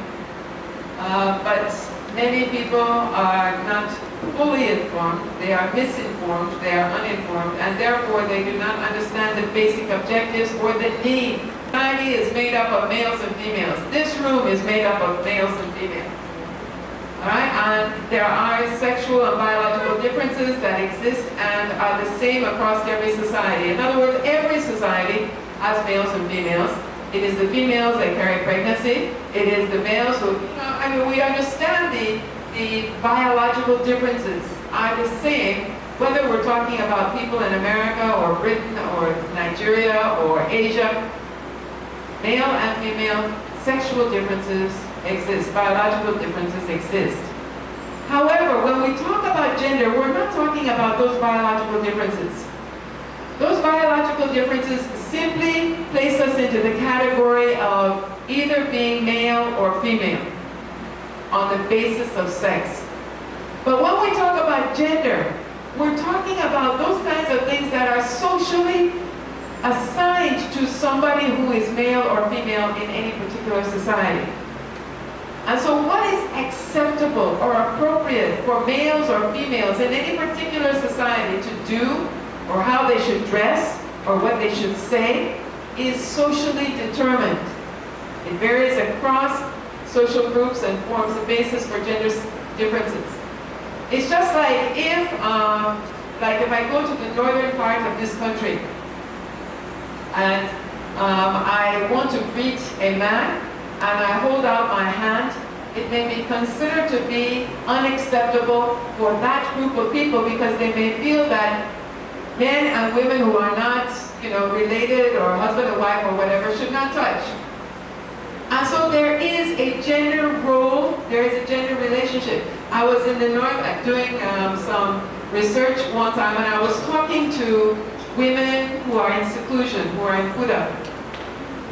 But many people are not fully informed, they are misinformed, they are uninformed, and therefore they do not understand the basic objectives or the need. Society is made up of males and females. This room is made up of males and females. All right, and there are sexual and biological differences that exist and are the same across every society. In other words, every society has males and females. It is the females that carry pregnancy. It is the males who, we understand the biological differences are the same, whether we're talking about people in America or Britain or Nigeria or Asia. Male and female sexual differences exist, biological differences exist. However, when we talk about gender, we're not talking about those biological differences. Those biological differences simply place us into the category of either being male or female on the basis of sex. But when we talk about gender, we're talking about those kinds of things that are socially assigned to somebody who is male or female in any particular society. And so what is acceptable or appropriate for males or females in any particular society to do, or how they should dress, or what they should say, is socially determined. It varies across social groups and forms the basis for gender differences. It's just like if I go to the northern part of this country, and I want to greet a man, and I hold out my hand, it may be considered to be unacceptable for that group of people because they may feel that men and women who are not, related or husband and wife or whatever should not touch. And so there is a gender role, there is a gender relationship. I was in the north doing some research one time, and I was talking to women who are in seclusion, who are in Buddha.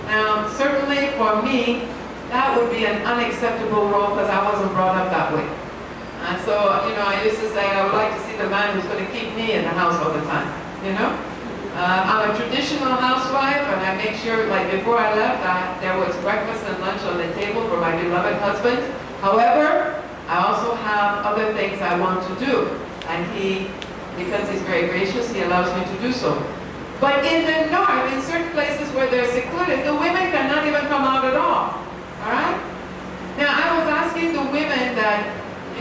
Now, certainly for me, that would be an unacceptable role because I wasn't brought up that way. And so, I used to say I would like to see the man who's going to keep me in the house all the time, I'm a traditional housewife, and I make sure, like before I left, there was breakfast and lunch on the table for my beloved husband. However, I also have other things I want to do. And he, because he's very gracious, he allows me to do so. But in the north, in certain places where they're secluded, the women cannot even come out at all. All right? Now, I was asking the women that,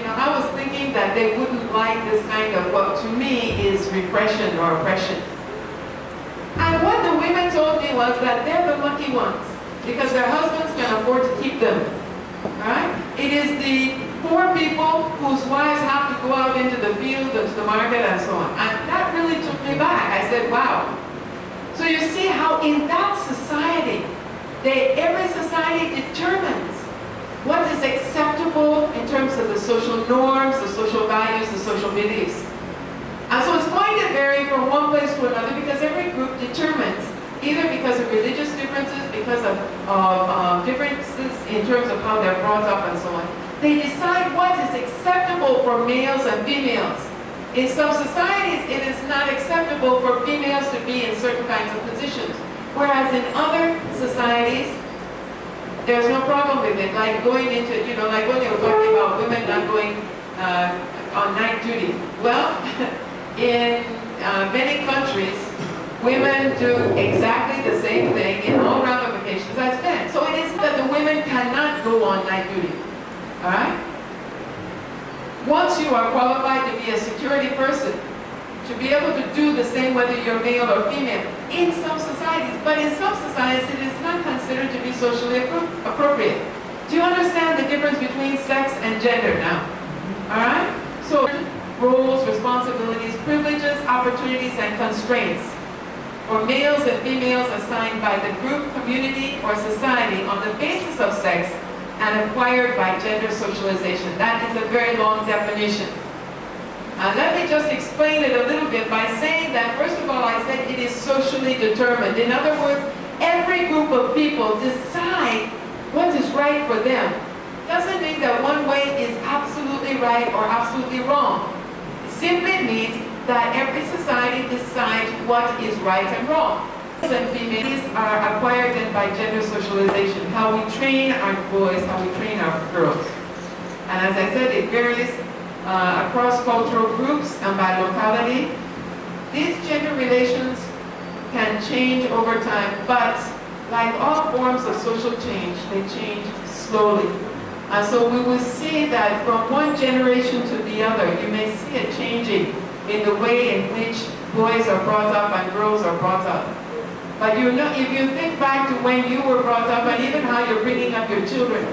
I was thinking that they wouldn't like this kind of what to me is repression or oppression. And what the women told me was that they're the lucky ones because their husbands can afford to keep them. All right? It is the poor people whose wives have to go out into the field and to the market and so on. And that really took me back. I said, wow. So you see how in that society, every society determines what is acceptable in terms of the social norms, the social values, the social beliefs. And so it's going to vary from one place to another because every group determines, either because of religious differences, because of differences in terms of how they're brought up and so on. They decide what is acceptable for males and females. In some societies, it is not acceptable for females to be in certain kinds of positions. Whereas in other societies, there's no problem with it. Like going into, like when you're talking about women not going on night duty. Well, in many countries, women do exactly the same thing in all ramifications as men. So it is that the women cannot go on night duty. All right? Once you are qualified to be a security person, to be able to do the same whether you're male or female, in some societies, but in some societies it is not considered to be socially appropriate. Do you understand the difference between sex and gender now? All right? So roles, responsibilities, privileges, opportunities, and constraints for males and females assigned by the group, community, or society on the basis of sex and acquired by gender socialization. That is a very long definition. Let me just explain it a little bit by saying that, first of all, I said it is socially determined. In other words, every group of people decide what is right for them. Doesn't mean that one way is absolutely right or absolutely wrong. It simply means that every society decides what is right and wrong. And females are acquired then by gender socialization, how we train our boys, how we train our girls. And as I said, it varies across cultural groups and by locality. These gender relations can change over time, but like all forms of social change, they change slowly. And so we will see that from one generation to the other, you may see a changing in the way in which boys are brought up and girls are brought up. But you know, if you think back to when you were brought up and even how you're bringing up your children,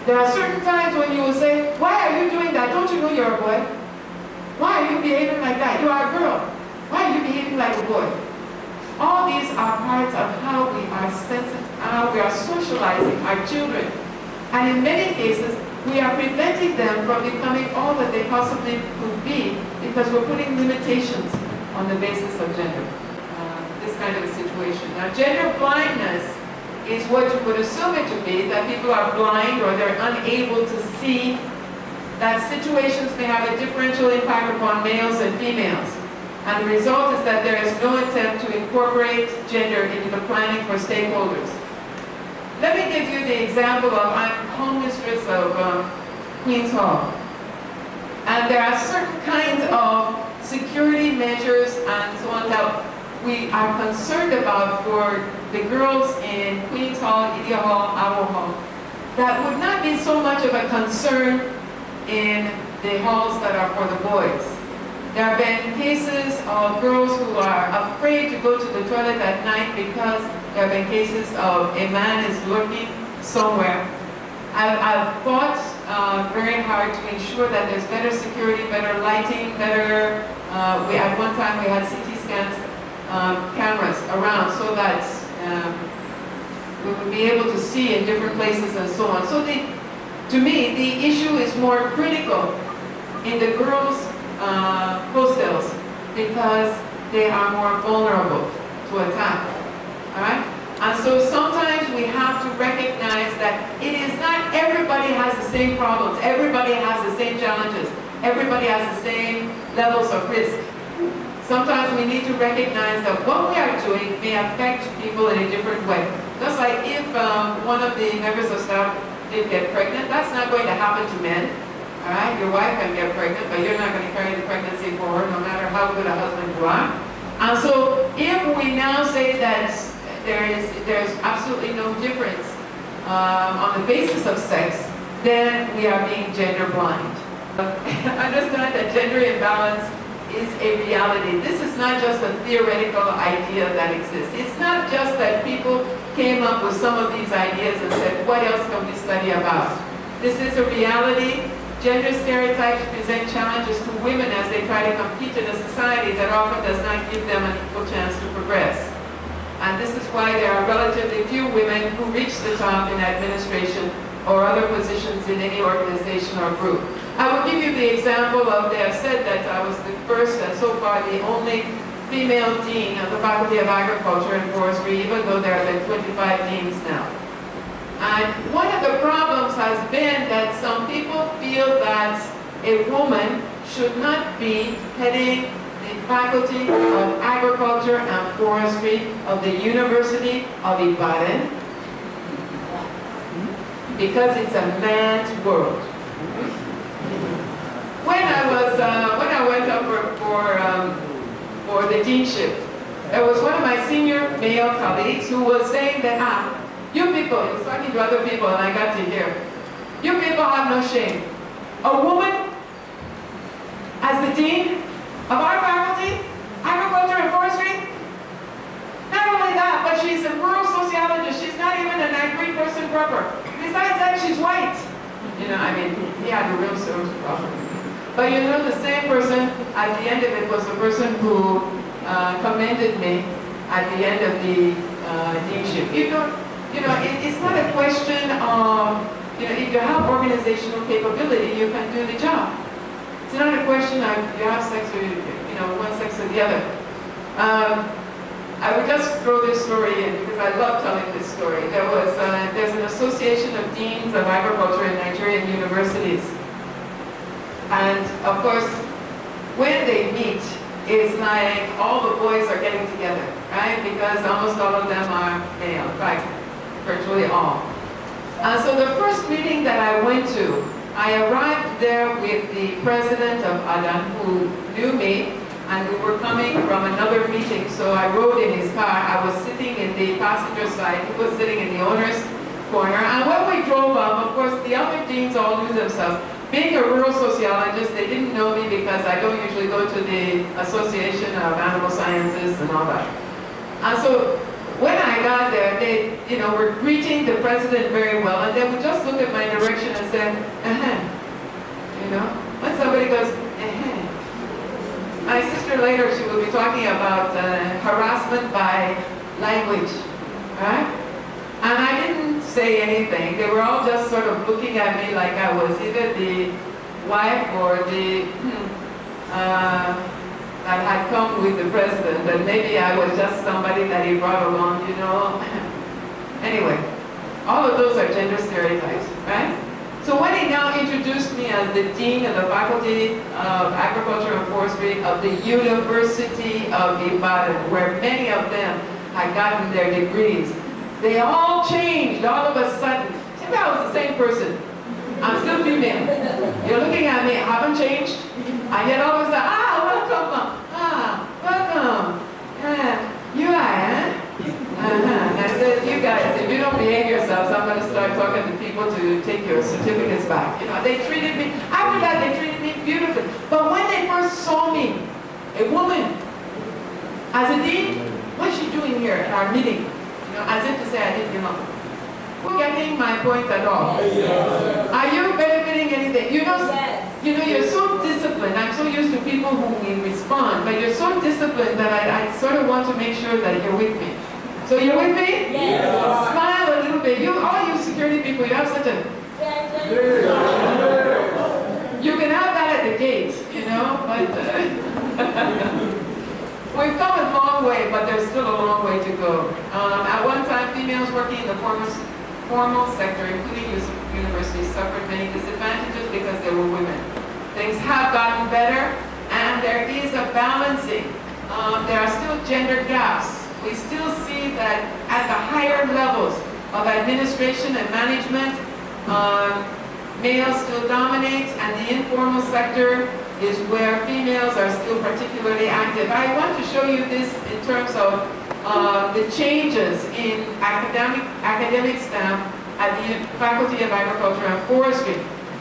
there are certain times when you will say, why are you doing that? Don't you know you're a boy? Why are you behaving like that? You are a girl. Why are you behaving like a boy? All these are parts of how we are how we are socializing our children. And in many cases, we are preventing them from becoming all that they possibly could be because we're putting limitations on the basis of gender. This kind of a situation. Now, gender blindness is what you would assume it to be, that people are blind or they're unable to see that situations may have a differential impact upon males and females. And the result is that there is no attempt to incorporate gender into the planning for stakeholders. Let me give you the example of, I'm home mistress of Queen's Hall. And there are certain kinds of security measures and so on that we are concerned about for the girls in Queen's Hall, Idia Hall, Owl Hall, that would not be so much of a concern in the halls that are for the boys. There have been cases of girls who are afraid to go to the toilet at night because there have been cases of a man is lurking somewhere. I've fought very hard to ensure that there's better security, better lighting, better, at one time we had CT scans, cameras around so that we would be able to see in different places and so on. So to me, the issue is more critical in the girls' hostels because they are more vulnerable to attack. All right? And so sometimes we have to recognize that it is not everybody has the same problems, everybody has the same challenges, everybody has the same levels of risk. Sometimes we need to recognize that what we are doing may affect people in a different way. Just like if one of the members of staff did get pregnant, that's not going to happen to men. All right, your wife can get pregnant, but you're not going to carry the pregnancy forward no matter how good a husband you are. And so if we now say that there's absolutely no difference on the basis of sex, then we are being gender blind. Understand that gender imbalance is a reality. This is not just a theoretical idea that exists. It's not just that people came up with some of these ideas and said, what else can we study about? This is a reality. Gender stereotypes present challenges to women as they try to compete in a society that often does not give them an equal chance to progress. And this is why there are relatively few women who reach the top in administration or other positions in any organization or group. I will give you the example of, they have said that I was the first and so far the only female dean of the Faculty of Agriculture and Forestry, even though there have been 25 deans now. And one of the problems has been that some people feel that a woman should not be heading the Faculty of Agriculture and Forestry of the University of Ibadan because it's a man's world. When I went up for the deanship, there was one of my senior male colleagues who was saying that, you people, he was talking to other people and I got to hear, you people have no shame. A woman as the dean of our faculty, agriculture and forestry? Not only that, but she's a rural sociologist. She's not even an agri person proper. Besides that, she's white. You know, I mean, he had a real serious problem. But you know, the same person at the end of it was the person who commended me at the end of the deanship. You know, it's not a question of, you know, if you have organizational capability, you can do the job. It's not a question of you have sex or, you know, one sex or the other. I would just throw this story in because I love telling this story. There's an association of deans of agriculture in Nigerian universities. And of course, when they meet, it's like all the boys are getting together, right? Because almost all of them are male, right? Virtually all. So the first meeting that I went to, I arrived there with the president of ADAN, who knew me, and we were coming from another meeting, so I rode in his car. I was sitting in the passenger side, he was sitting in the owner's corner, and when we drove up, of course, the other deans all knew themselves. Being a rural sociologist, they didn't know me because I don't usually go to the Association of Animal Sciences and all that. And so when I got there, they, were greeting the president very well, and they would just look at my direction and say, when somebody goes, My sister later, she will be talking about harassment by language, right? And I didn't say anything. They were all just sort of looking at me like I was either the wife or the that had come with the president, and maybe I was just somebody that he brought along, Anyway, all of those are gender stereotypes, right? So when he now introduced me as the dean of the Faculty of Agriculture and Forestry of the University of Ibadan, where many of them had gotten their degrees, they all changed all of a sudden. See, I was the same person. I'm still female. You're looking at me, I haven't changed. And yet all of a sudden, welcome. Welcome. You are, And I said, you guys, if you don't behave yourselves, I'm going to start talking to people to take your certificates back. They treated me, after that they treated me beautifully. But when they first saw me, a woman, as a dean, what's she doing here at our meeting? As if to say I didn't belong. We're getting my point at all. Are you benefiting anything? You're so disciplined. I'm so used to people who will respond, but you're so disciplined that I sort of want to make sure that you're with me. So you're with me? Yes. Smile a little bit. All you security people, you have such a... You can have that at the gate, but... We've come a long way, but there's still a long way to go. At one time, females working in the formal sector, including universities, suffered many disadvantages because they were women. Things have gotten better, and there is a balancing. There are still gender gaps. We still see that at the higher levels of administration and management, males still dominate, and the informal sector is where females are still particularly active. I want to show you this in terms of the changes in academic staff at the Faculty of Agriculture and Forestry.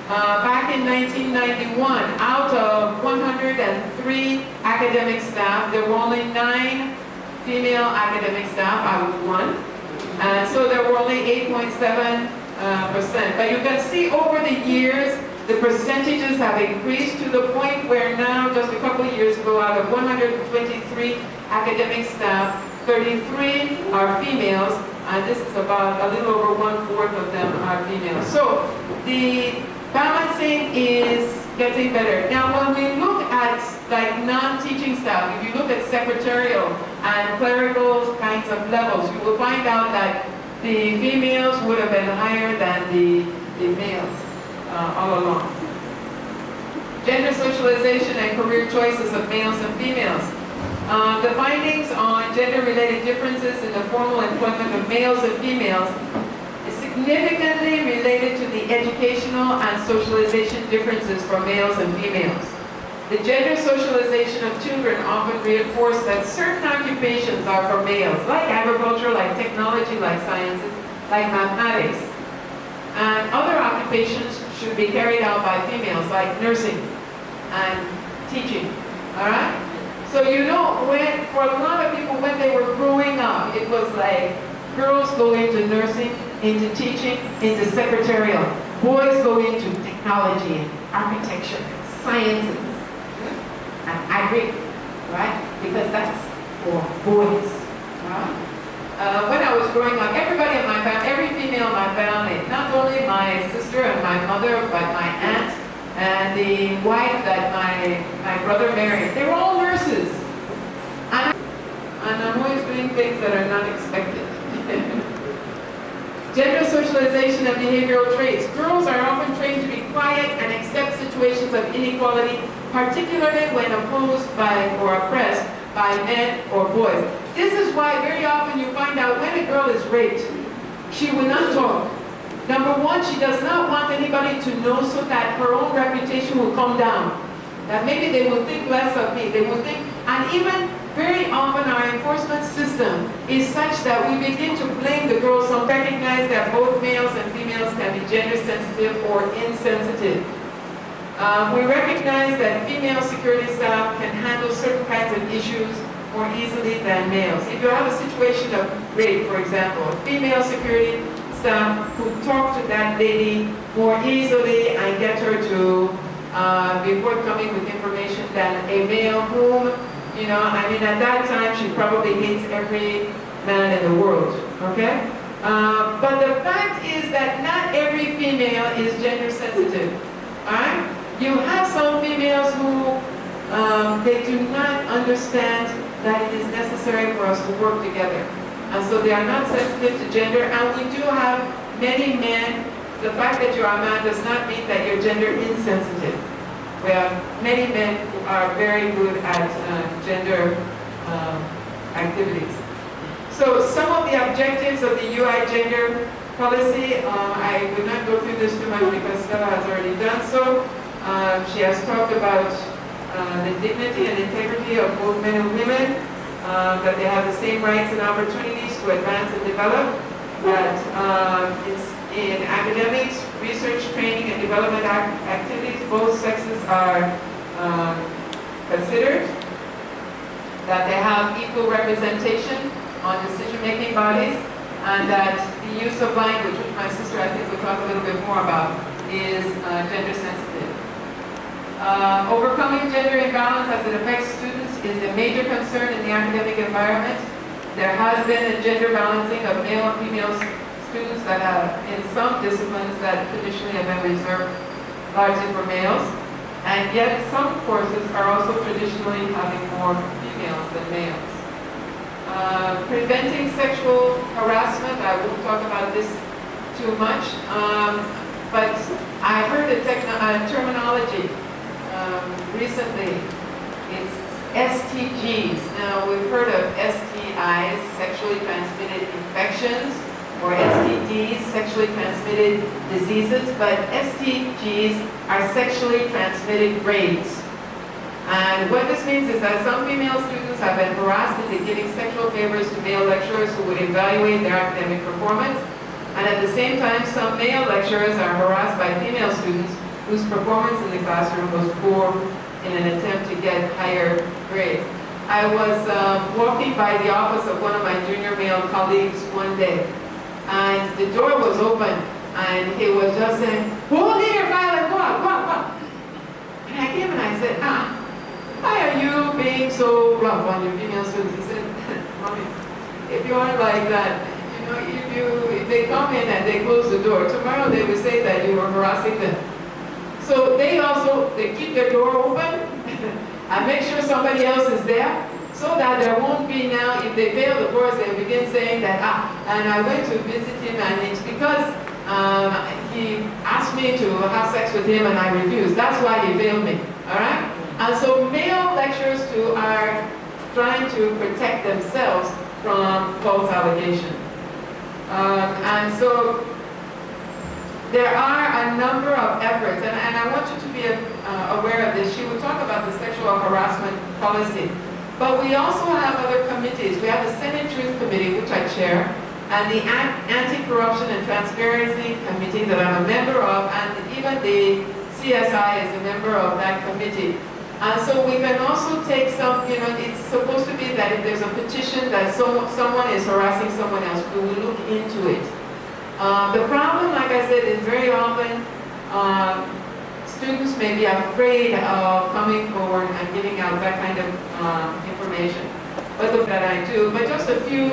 Back in 1991, out of 103 academic staff, there were only 9 female academic staff. I was one. And so there were only 8.7%. But you can see over the years, the percentages have increased to the point where now, just a couple of years ago, out of 123 academic staff, 33 are females, and this is about a little over 1/4 of them are females. So the balancing is getting better. Now, when we look at non-teaching staff, if you look at secretarial and clerical kinds of levels, you will find out that the females would have been higher than the males. All along. Gender socialization and career choices of males and females. The findings on gender-related differences in the formal employment of males and females is significantly related to the educational and socialization differences for males and females. The gender socialization of children often reinforce that certain occupations are for males, like agriculture, like technology, like sciences, like mathematics. And other occupations should be carried out by females, like nursing and teaching, all right? So for a lot of people, when they were growing up, it was like girls go into nursing, into teaching, into secretarial. Boys go into technology and architecture, sciences, and agri, right? Because that's for boys, right? When I was growing up, everybody in my family, every female in my family, not only my sister and my mother, but my aunt and the wife that my brother married, they were all nurses. And I'm always doing things that are not expected. Gender socialization and behavioral traits. Girls are often trained to be quiet and accept situations of inequality, particularly when opposed by or oppressed by men or boys. This is why very often you find out when a girl is raped, she will not talk. Number one, she does not want anybody to know so that her own reputation will come down. That maybe they will think less of me. They will think, and even very often our enforcement system is such that we begin to blame the girls and recognize that both males and females can be gender sensitive or insensitive. We recognize that female security staff can handle certain kinds of issues more easily than males. If you have a situation of rape, for example, a female security staff who talk to that lady more easily and get her to be forthcoming with information than a male whom, you know, I mean, at that time she probably hates every man in the world, okay? But the fact is that not every female is gender sensitive, all right? You have some females who, they do not understand that it is necessary for us to work together. And so they are not sensitive to gender, and we do have many men. The fact that you're a man does not mean that you're gender insensitive. We have many men who are very good at gender activities. So some of the objectives of the UI gender policy, I will not go through this too much because Stella has already done so. She has talked about the dignity and integrity of both men and women, that they have the same rights and opportunities to advance and develop, that it's in academics, research, training, and development activities, both sexes are considered, that they have equal representation on decision-making bodies, and that the use of language, which my sister I think will talk a little bit more about, is gender sensitive. Overcoming gender imbalance as it affects students is a major concern in the academic environment. There has been a gender balancing of male and female students that have, in some disciplines that traditionally have been reserved largely for males, and yet some courses are also traditionally having more females than males. Preventing sexual harassment, I won't talk about this too much, but I heard a terminology recently. It's STGs. Now we've heard of STIs, sexually transmitted infections, or STDs, sexually transmitted diseases, but STGs are sexually transmitted grades. And what this means is that some female students have been harassed into giving sexual favors to male lecturers who would evaluate their academic performance, and at the same time some male lecturers are harassed by female students whose performance in the classroom was poor in an attempt to get higher grades. I was walking by the office of one of my junior male colleagues one day, and the door was open, and he was just saying, "Hold in your file and go on, go on, go on." And I came and I said, "Why are you being so rough on your female students?" He said, "Mommy, if you are like that, you know, if they come in and they close the door, tomorrow they will say that you were harassing them." So they keep their door open and make sure somebody else is there, so that there won't be now, if they fail the course, they begin saying that, and I went to visit him and it's because he asked me to have sex with him and I refused. That's why he failed me, all right? And so male lecturers too are trying to protect themselves from false allegation. And so there are a number of efforts, and I want you to be aware of this. She will talk about the sexual harassment policy. But we also have other committees. We have the Senate Truth Committee, which I chair, and the Anti-Corruption and Transparency Committee that I'm a member of, and even the CSI is a member of that committee. And so we can also take some, you know, it's supposed to be that if there's a petition that someone is harassing someone else, we will look into it. The problem, like I said, is very often students may be afraid of coming forward and giving out that kind of information. But that I do. But just a few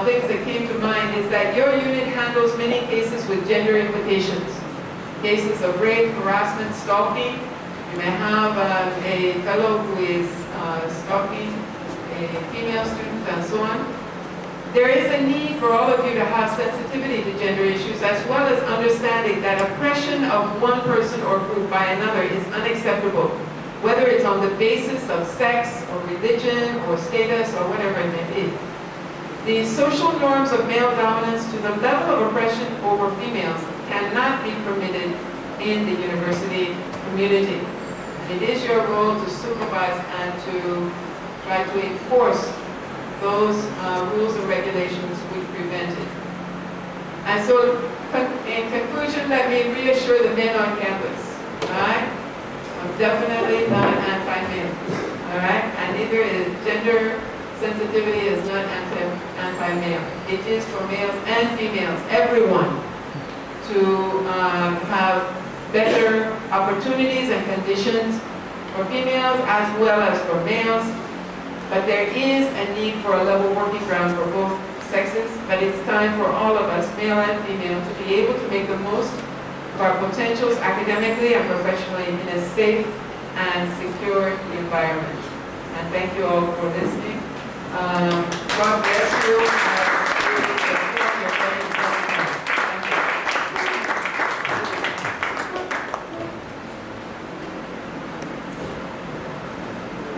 things that came to mind is that your unit handles many cases with gender implications. Cases of rape, harassment, stalking. You may have a fellow who is stalking a female student and so on. There is a need for all of you to have sensitivity to gender issues, as well as understanding that oppression of one person or group by another is unacceptable, whether it's on the basis of sex or religion or status or whatever it may be. The social norms of male dominance to the level of oppression over females cannot be permitted in the university community. It is your role to supervise and to try to enforce those rules and regulations which prevent it. And so, in conclusion, let me reassure the men on campus, all right? I'm definitely not anti-male, all right? And neither is gender sensitivity is not anti-male. It is for males and females, everyone, to have better opportunities and conditions for females as well as for males. But there is a need for a level working ground for both sexes, but it's time for all of us, male and female, to be able to make the most of our potentials academically and professionally in a safe and secure environment. And thank you all for listening. God bless you.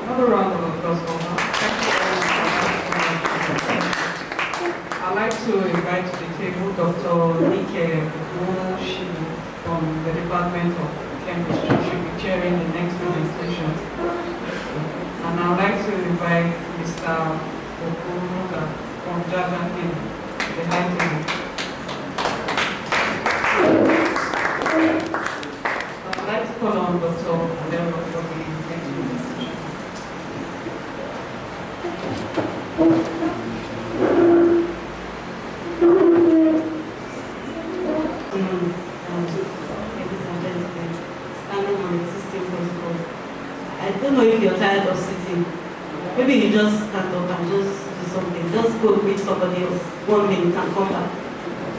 Another round of applause for her. I'd like to invite to the table Dr. Nike Omoshi from the Department of Chemistry. She'll be chairing the next presentation. And I'd like to invite Mr. Okuruga from Javan in the high table. I'd like to call on Dr. Adero for the next presentation. I don't know if you're tired of sitting. Maybe you just stand up and just do something. Just go meet somebody else. 1 minute and come back.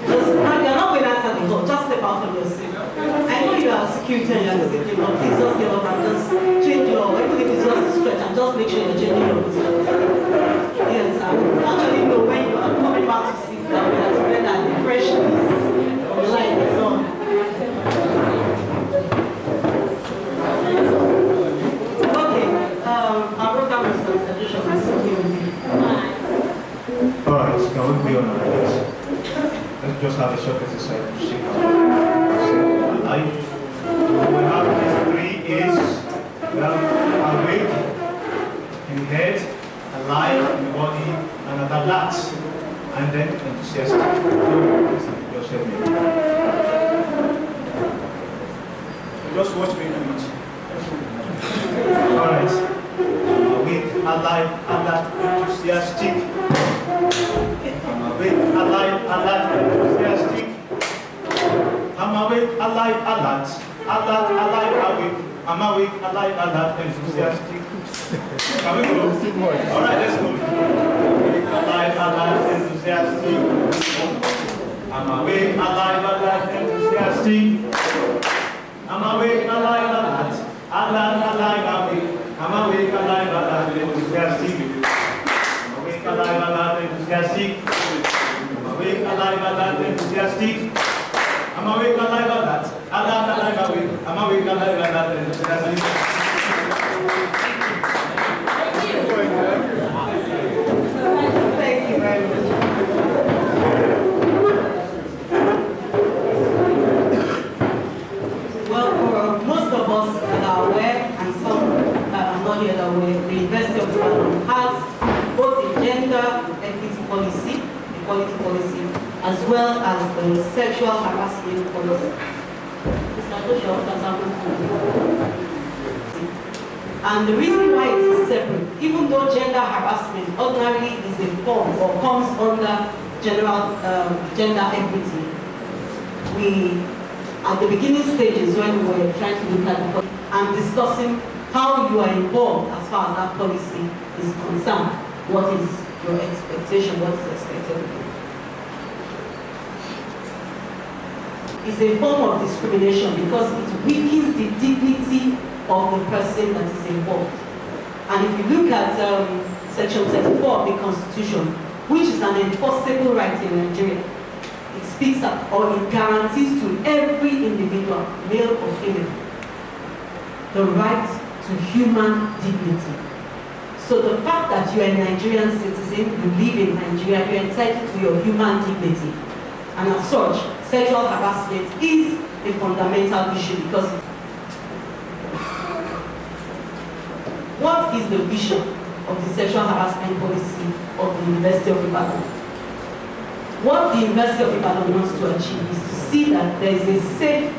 Just, you're not going to answer the call. Just step out from your seat. I know you are security and you're disciplined, but please just get up and just change your, even if it's just a stretch, and just make sure you're changing your position. Yes, I would actually know when you are coming back to sit down, you have to get that the pressure is light is on. Alright, can we be on our knees? Let's just have a short exercise to see how alive. We have these 3 A's. We have awake in the head, alive in the body, and at the lats, and then enthusiastic. Just help me. Just watch me do it. Alright. Awake, alive, alert, enthusiastic. I'm awake, alive, alert, enthusiastic. I'm awake, alive, alert, awake. I'm awake, alive, alert, enthusiastic. Can we go? Alright, let's go. Alive, alert, enthusiastic. I'm awake, alive, alert, enthusiastic. I'm awake, alive, alert, awake. I'm awake, alive, alert, enthusiastic. I'm awake, alive, alert, enthusiastic. I'm awake, alive, alert, enthusiastic. I'm awake, alive, alert, awake. I'm awake, alive, alert, enthusiastic. Thank you very much. Well, for most of us that are aware, and some that are not yet aware, the University of Ibadan has both a gender equity policy, equality policy, as well as the sexual harassment policy. And the reason why it is separate, even though gender harassment ordinarily is a form or comes under general gender equity, we, at the beginning stages when we were trying to look at the policy and discussing how you are involved as far as that policy is concerned, what is your expectation, what is expected of you. Is a form of discrimination because it weakens the dignity of the person that is involved. And if you look at Section 34 of the Constitution, which is an enforceable right in Nigeria, it speaks of, or it guarantees to every individual, male or female, the right to human dignity. So the fact that you are a Nigerian citizen, you live in Nigeria, you are entitled to your human dignity. And as such, sexual harassment is a fundamental issue because what is the vision of the sexual harassment policy of the University of Ibadan? What the University of Ibadan wants to achieve is to see that there is a safe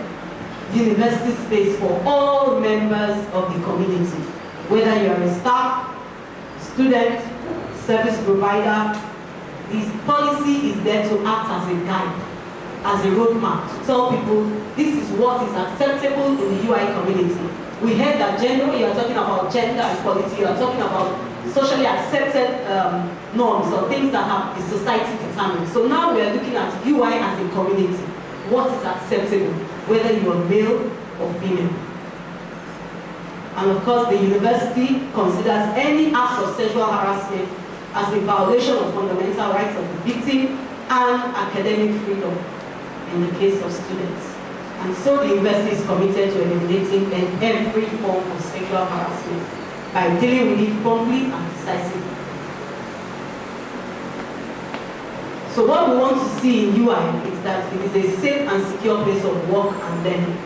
university space for all members of the community, whether you are a staff, student, service provider. This policy is there to act as a guide, as a roadmap, to tell people this is what is acceptable in the UI community. We heard that you are talking about gender equality, you are talking about socially accepted norms or things that have the society determined. So now we are looking at UI as a community. What is acceptable, whether you are male or female. And of course, the university considers any act of sexual harassment as a violation of fundamental rights of the victim and academic freedom in the case of students. And so the university is committed to eliminating every form of sexual harassment by dealing with it promptly and decisively. So what we want to see in UI is that it is a safe and secure place of work and learning.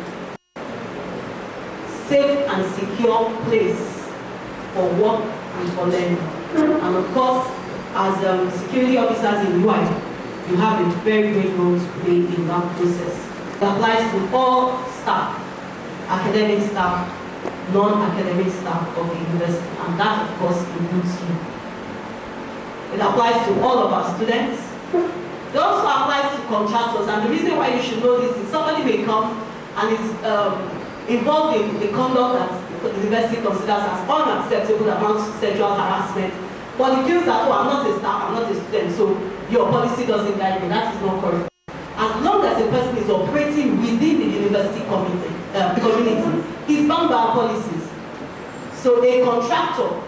Safe and secure place for work and for learning. And of course, as security officers in UI, you have a very great role to play in that process. It applies to all staff, academic staff, non-academic staff of the university, and that of course includes you. It applies to all of our students. It also applies to contractors, and the reason why you should know this is somebody may come and is involved in the conduct that the university considers as unacceptable amounts of sexual harassment, but it feels that, oh, I'm not a staff, I'm not a student, so your policy doesn't guide me. That is not correct. As long as a person is operating within the university community, he's bound by our policies. So a contractor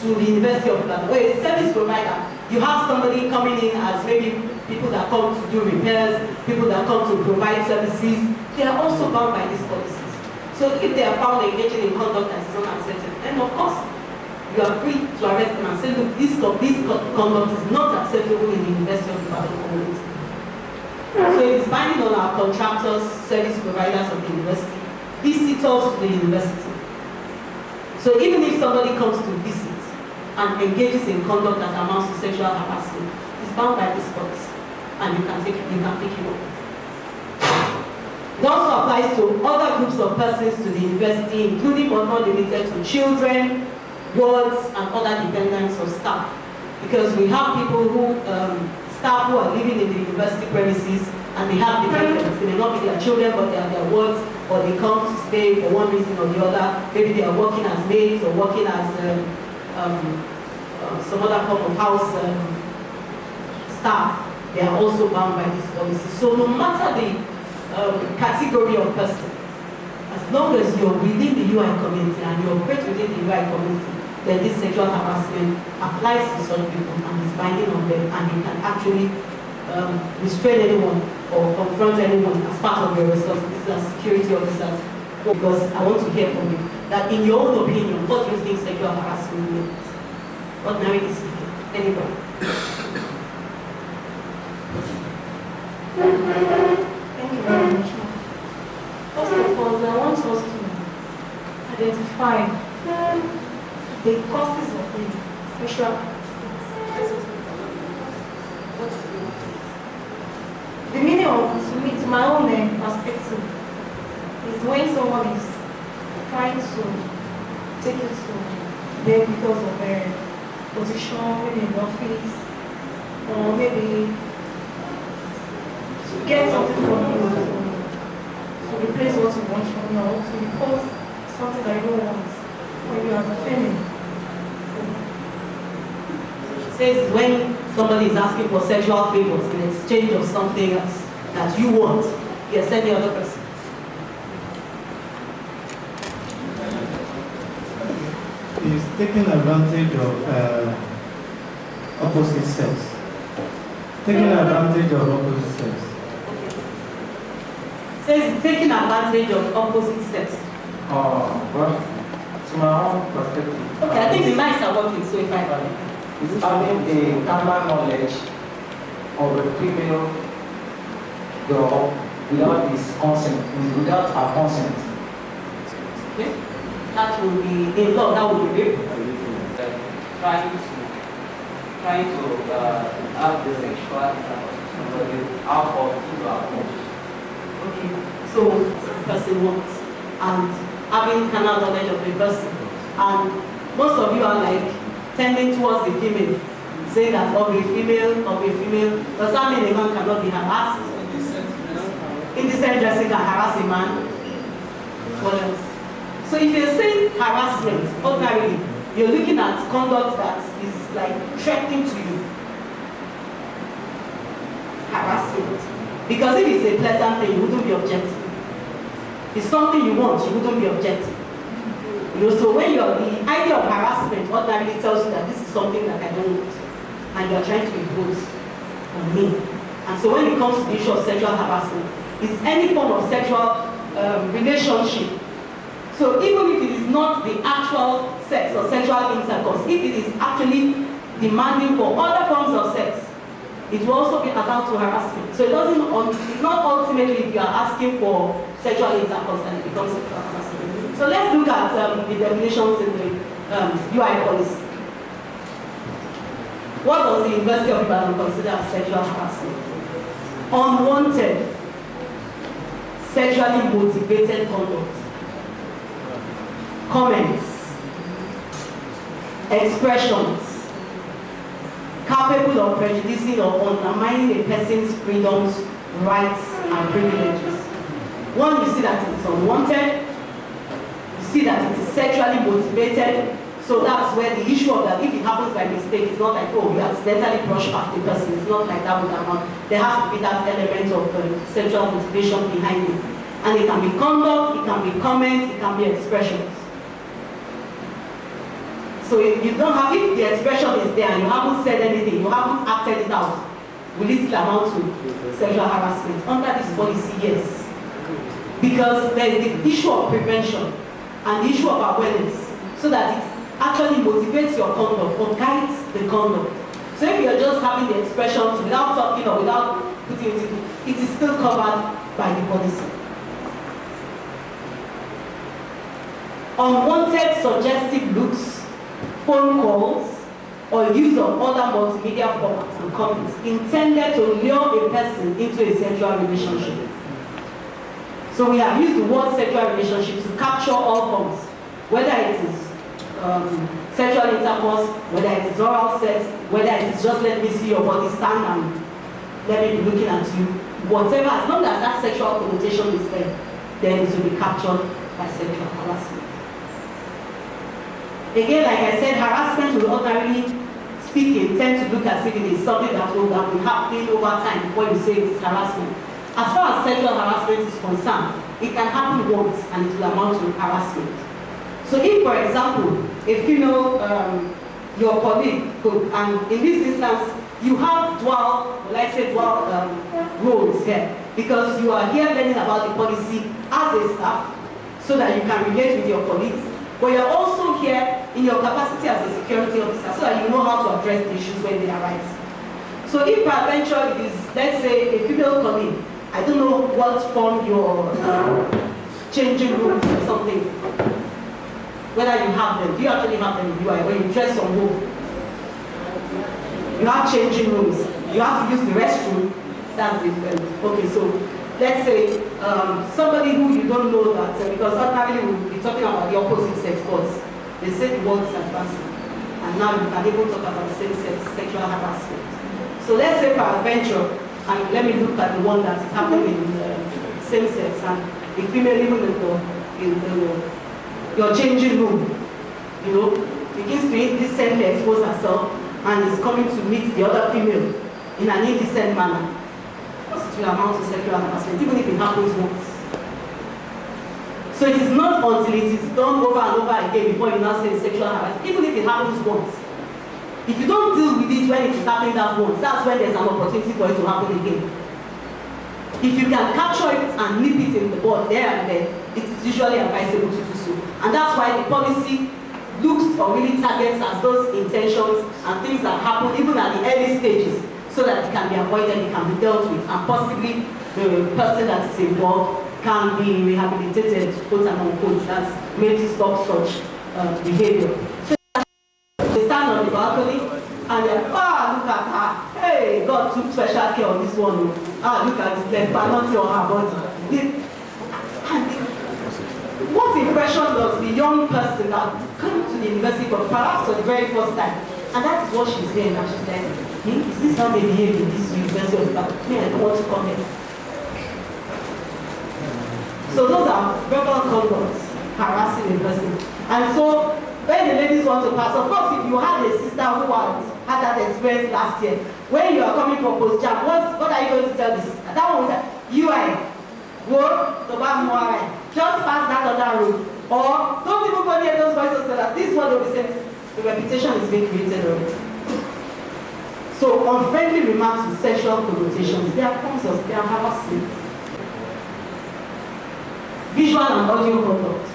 to the University of Ibadan, or a service provider, you have somebody coming in as maybe people that come to do repairs, people that come to provide services, they are also bound by these policies. So if they are found engaging in conduct that is unacceptable, then of course, you are free to arrest them and say, look, this conduct is not acceptable in the University of Ibadan community. So it is binding on our contractors, service providers of the university, visitors to the university. So even if somebody comes to visit and engages in conduct that amounts to sexual harassment, it's bound by this policy, and you can pick it up. It also applies to other groups of persons to the university, including but not limited to children, wards, and other dependents of staff. Because we have people who, staff who are living in the university premises and they have dependents. They may not be their children, but they are their wards, or they come to stay for one reason or the other. Maybe they are working as maids or working as some other form of house staff. They are also bound by this policy. So no matter the category of person, as long as you're within the UI community and you operate within the UI community, then this sexual harassment applies to such people and is binding on them, and you can actually restrain anyone or confront anyone as part of your responsibilities as security officers. Because I want to hear from you that, in your own opinion, what do you think sexual harassment means? Ordinarily speaking, anybody. Thank you very much. First of all, I want us to identify the causes of the sexual harassment. The meaning of this, to my own perspective, is when someone is trying to take it to them because of their position, maybe in the office, or maybe to get something from you, to replace what you want from you, or to impose something that you don't want when you are offending. She says when somebody is asking for sexual favors in exchange of something else that you want, you send the other person. Is taking advantage of opposite sex. Taking advantage of opposite sex. Says taking advantage of opposite sex. Well, To my own perspective. Okay, I think the mics are working, so if I Is having a common knowledge of a female girl without his consent, without her consent. okay, that will be in law, that will be rape. Trying to have the sexual alcohol into our homes. Okay, so the person wants and having carnal knowledge of a person, and most of you are like tending towards the female, saying that of a female, does that mean a man cannot be harassed? Indecent dressing can harass a man. What else? So if you're saying harassment, ordinarily, you're looking at conduct that is like threatening to you. Harassment. Because if it's a pleasant thing, you wouldn't be objective. If it's something you want, you wouldn't be objective. You know, so when you're, the idea of harassment ordinarily tells you that this is something that I don't want, and you're trying to impose on me. And so when it comes to the issue of sexual harassment, it's any form of sexual relationship. So even if it is not the actual sex or sexual intercourse, if it is actually demanding for other forms of sex, it will also be account to harassment. So it's not ultimately if you are asking for sexual intercourse and it becomes sexual harassment. So let's look at the definitions in the UI policy. What does the University of Ibadan consider as sexual harassment? Unwanted, sexually motivated conduct. Comments, expressions capable of prejudicing or undermining a person's freedoms, rights, and privileges. One, you see that it is unwanted. You see that it is sexually motivated. So that's where the issue of that, if it happens by mistake, it's not like, oh, you accidentally brush past the person. It's not like that with that one. There has to be that element of sexual motivation behind it. And it can be conduct, it can be comments, it can be expressions. So if you don't have, if the expression is there and you haven't said anything, you haven't acted it out, will it still amount to sexual harassment? Under this policy, yes. Because there is the issue of prevention and the issue of awareness, so that it actually motivates your conduct or guides the conduct. So if you're just having the expressions without talking or without putting it in, it is still covered by the policy. Unwanted suggestive looks, phone calls, or use of other multimedia formats and comments intended to lure a person into a sexual relationship. So we have used the word sexual relationship to capture all forms, whether it is sexual intercourse, whether it is oral sex, whether it is just let me see your body stand and let me be looking at you, whatever, as long as that sexual connotation is there, then it will be captured by sexual harassment. Again, like I said, harassment will ordinarily speaking tend to look as if it is something that will have been happening over time before you say it is harassment. As far as sexual harassment is concerned, it can happen once and it will amount to harassment. So if, for example, a female, your colleague could, and in this instance, you have dual roles here, because you are here learning about the policy as a staff, so that you can relate with your colleagues, but you're also here in your capacity as a security officer, so that you know how to address the issues when they arise. So if peradventure it is, let's say, a female colleague, I don't know what form your changing rooms or something, whether you have them. Do you actually have them in UI when you dress on home? You have changing rooms. You have to use the restroom. That's different. Okay, so let's say somebody who you don't know that, because ordinarily we'll be talking about the opposite sex, but they say the word is advancing. And now you can even talk about the same sex, sexual harassment. So let's say peradventure, and let me look at the one that is happening in same sex, and the female even in your changing room, you know, begins to indecently expose herself and is coming to meet the other female in an indecent manner. It will amount to sexual harassment, even if it happens once. So it is not until it is done over and over again before you now say sexual harassment, even if it happens once. If you don't deal with it when it is happening that once, that's when there's an opportunity for it to happen again. If you can capture it and nip it in the bud there and then, it is usually advisable to do so. And that's why the policy looks or really targets at those intentions and things that happen even at the early stages, so that it can be avoided, it can be dealt with, and possibly the person that is involved can be rehabilitated, quote and unquote, that's made to stop such behavior. So they stand on the balcony and they're, look at her, hey, God took special care of this one. Look at this left, but not on her body. What impression does the young person that came to the university for perhaps for the very first time, and that is what she's saying, and she's like, is this how they behave in this university of Ibadan? I don't want to come here. So those are verbal conducts harassing a person. And so when the ladies want to pass, of course, if you had a sister who had that experience last year, when you are coming for post-jam, what are you going to tell the sister? That one was like, just pass that other road. Or don't even go near those voices so that this one will be said, the reputation is being created already. So unfriendly remarks with sexual connotations, they are forms of harassment. Visual and audio conduct.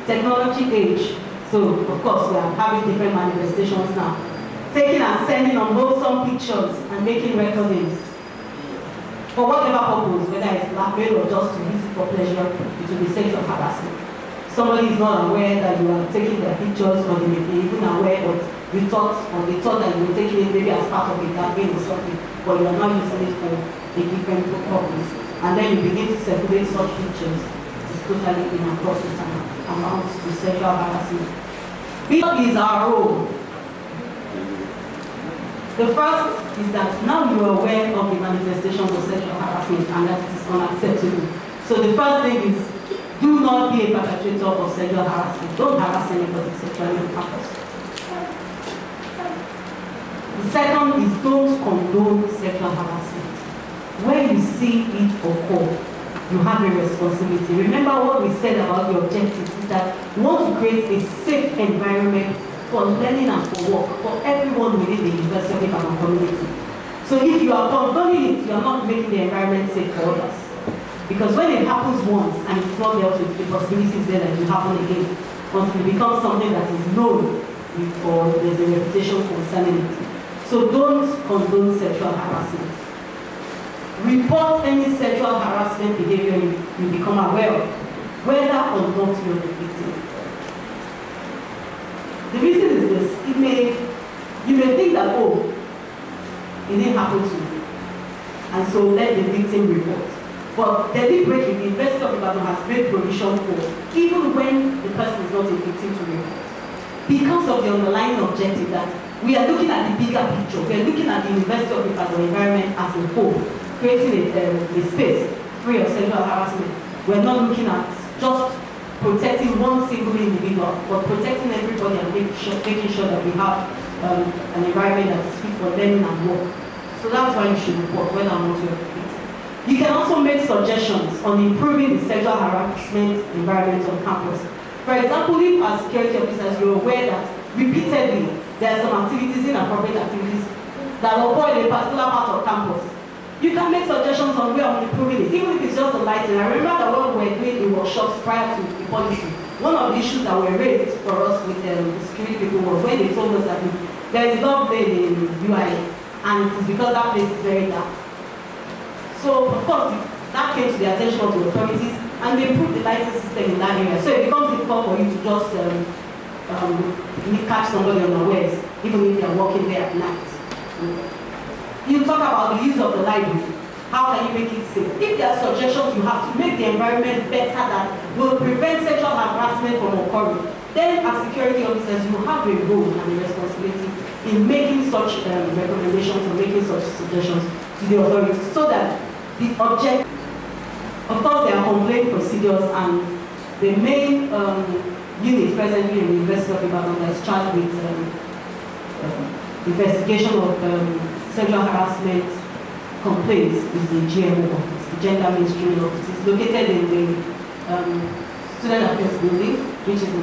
Technology age. So of course we are having different manifestations now. Taking and sending unwholesome pictures and making recordings. For whatever purpose, whether it's blackmail or just to use it for pleasure, it will be sexual harassment. Somebody is not aware that you are taking their pictures, or they may be even aware, but you thought, or they thought that you were taking it maybe as part of a campaign or something, but you are not using it for a different purpose. And then you begin to circulate such pictures. It is totally inappropriate and amounts to sexual harassment. What is our role? The first is that now you are aware of the manifestations of sexual harassment and that it is unacceptable. So the first thing is, do not be a perpetrator of sexual harassment. Don't harass anybody sexually on campus. The second is, don't condone sexual harassment. When you see it occur, you have a responsibility. Remember what we said about the objectives, is that we want to create a safe environment for learning and for work, for everyone within the University of Ibadan community. So if you are condoning it, you are not making the environment safe for others. Because when it happens once and it's not dealt with, the possibility is there that it will happen again. Once it becomes something that is known, or there's a reputation concerning it. So don't condone sexual harassment. Report any sexual harassment behavior you become aware of, whether or not you're the victim. The reason is this, you may think that, oh, it didn't happen to you, and so let the victim report. But deliberately, the University of Ibadan has made provision for, even when the person is not a victim, to report. Because of the underlying objective that we are looking at the bigger picture, we are looking at the University of Ibadan environment as a whole, creating a space free of sexual harassment. We're not looking at just protecting one single individual, but protecting everybody and making sure that we have an environment that is fit for learning and work. So that's why you should report whether or not you're victim. You can also make suggestions on improving the sexual harassment environment on campus. For example, if as security officers you're aware that repeatedly there are some activities, inappropriate activities, that occur in a particular part of campus, you can make suggestions on where I'm improving it, even if it's just a lighting. I remember that when we were doing the workshops prior to the policy, one of the issues that were raised for us with the security people was when they told us that there is love lane in UI, and it is because that place is very dark. So, of course, that came to the attention of the authorities, and they improved the lighting system in that area. So it becomes difficult for you to just catch somebody unawares, even if they are walking there at night. You talk about the use of the library. How can you make it safe? If there are suggestions you have to make the environment better that will prevent sexual harassment from occurring, then as security officers, you have a role and a responsibility in making such recommendations or making such suggestions to the authorities, so that the object, of course, there are complaint procedures, and the main unit presently in the University of Ibadan that is charged with investigation of sexual harassment complaints is the GMO office, the Gender Mainstreaming Office. It's located in the Student Affairs Building, which is in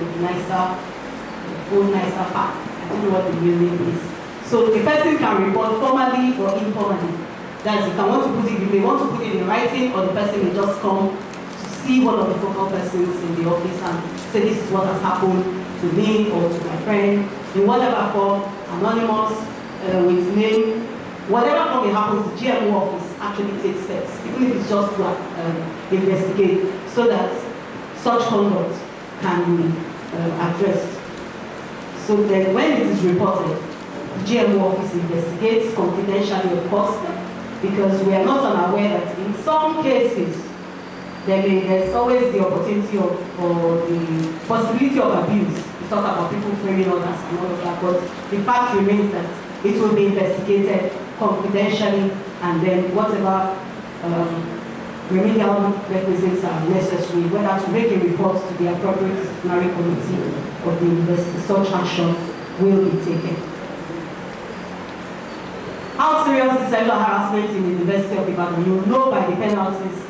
old nicer park. I don't know what the building is. So the person can report formally or informally. That's, you can want to put it, you may want to put it in writing, or the person may just come to see one of the focal persons in the office and say this is what has happened to me or to my friend, in whatever form, anonymous, with name, whatever form it happens, the GMO office actually takes steps, even if it's just to investigate, so that such conduct can be addressed. So then when it is reported, the GMO office investigates confidentially, of course, because we are not unaware that in some cases, there's always the opportunity or the possibility of abuse. We talk about people framing others and all of that, but the fact remains that it will be investigated confidentially, and then whatever remedial requisites are necessary, whether to make a report to the appropriate disciplinary committee of the university, such action will be taken. How serious is sexual harassment in the University of Ibadan? You know by the penalties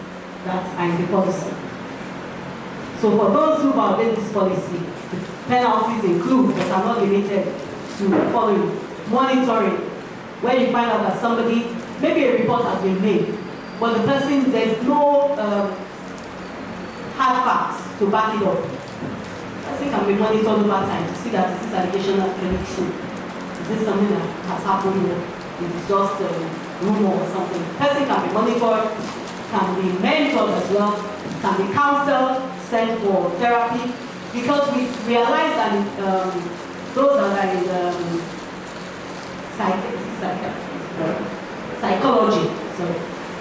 that are in the policy. So for those who violate this policy, the penalties include, but are not limited to, the following: monitoring, where you find out that somebody, maybe a report has been made, but the person, there's no hard facts to back it up. I think can be monitored over time to see that this allegation is actually true. Is this something that has happened, or it's just a rumor or something? The person can be monitored, can be mentored as well, can be counseled, sent for therapy, because we realize that those that are in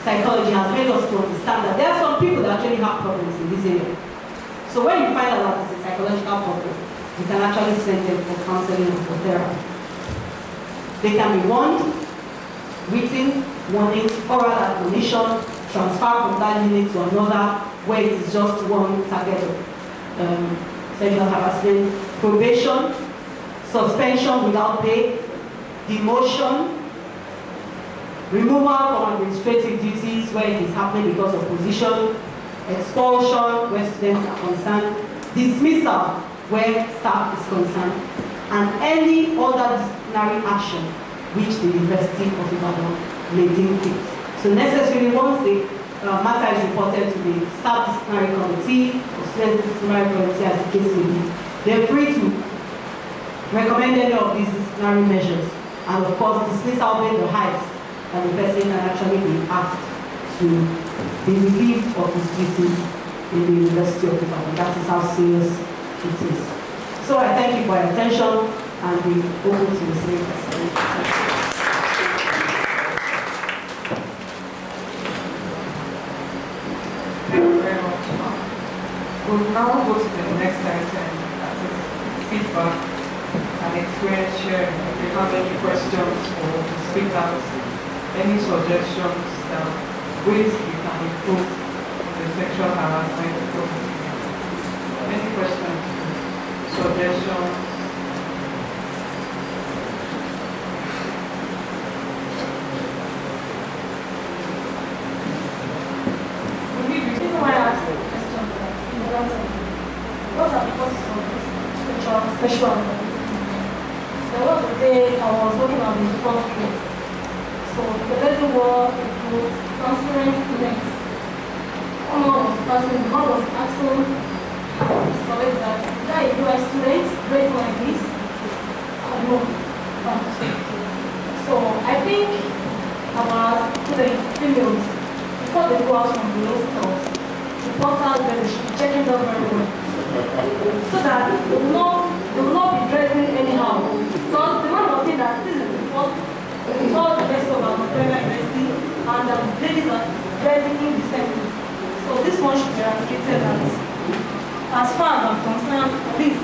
psychology has made us to understand that there are some people that actually have problems in this area. So when you find out that it's a psychological problem, you can actually send them for counseling and for therapy. They can be warned, written warning, oral admonition, transfer from that unit to another where it is just one target of sexual harassment, probation, suspension without pay, demotion, removal from administrative duties where it is happening because of position, expulsion where students are concerned, dismissal where staff is concerned, and any other disciplinary action which the University of Ibadan may deem fit. So necessarily, once the matter is reported to the staff disciplinary committee or student disciplinary committee, as the case may be, they're free to recommend any of these disciplinary measures, and of course dismissal being the height that the person can actually be asked to be relieved of his duties in the University of Ibadan. That is how serious it is. So I thank you for your attention and be open to the same question. Thank you very much. We'll now go to the next item, that is feedback and experience sharing. If you have any questions for the speakers, any suggestions that ways we can improve the sexual harassment problem. Any questions, suggestions? What are the causes of this sexual There was a day I was working on the first place. So the lady wore a clothes, transparent necks. Someone was passing, one was asking his colleague that, "Guy, you are students, dress like this?" I know. So I think our students, females, before they go out from the hostels, the portals, they should be checking them very well. So that they will not be dressing anyhow. Because the man was saying that this is the first, the best of our Federal University, and the ladies are dressing indecently. So this one should be eradicated. As far as I'm concerned, please,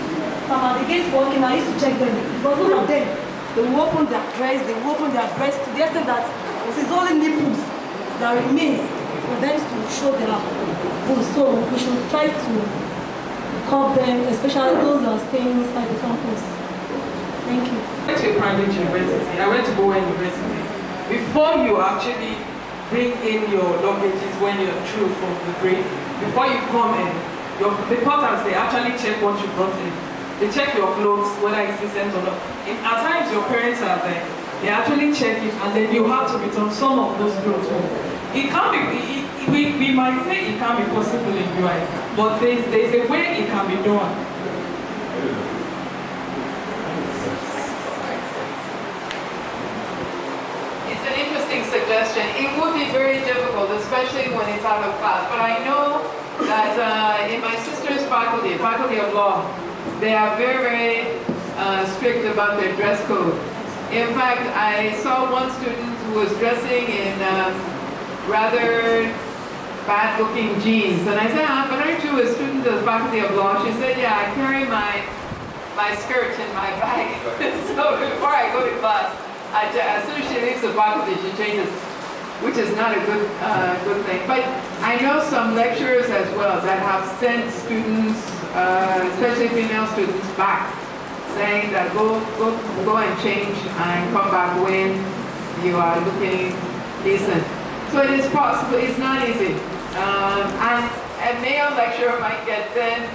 from the gates walking, I used to check them. Because look at them. They will open their dress, they will open their breast to the extent that it is only nipples that remains for them to show their boobs. So we should try to curb them, especially those that are staying inside the campus. Thank you. I went to a private university. I went to Bowen University. Before you actually bring in your luggages when you're through from the break, before you come in, the porters, they actually check what you brought in. They check your clothes, whether it's decent or not. At times your parents are there. They actually check it, and then you have to return some of those clothes home. It can be, we might say it can be possible in UI, but there's a way it can be done. It's an interesting suggestion. It would be very difficult, especially when it's out of class. But I know that in my sister's faculty of law, they are very, very strict about their dress code. In fact, I saw one student who was dressing in rather bad-looking jeans. And I said, but aren't you a student of the faculty of law? She said, yeah, I carry my skirt in my bag. So before I go to class, as soon as she leaves the faculty, she changes, which is not a good thing. But I know some lecturers as well that have sent students, especially female students, back, saying that go and change and come back when you are looking decent. So it is possible, it's not easy. And a male lecturer might get then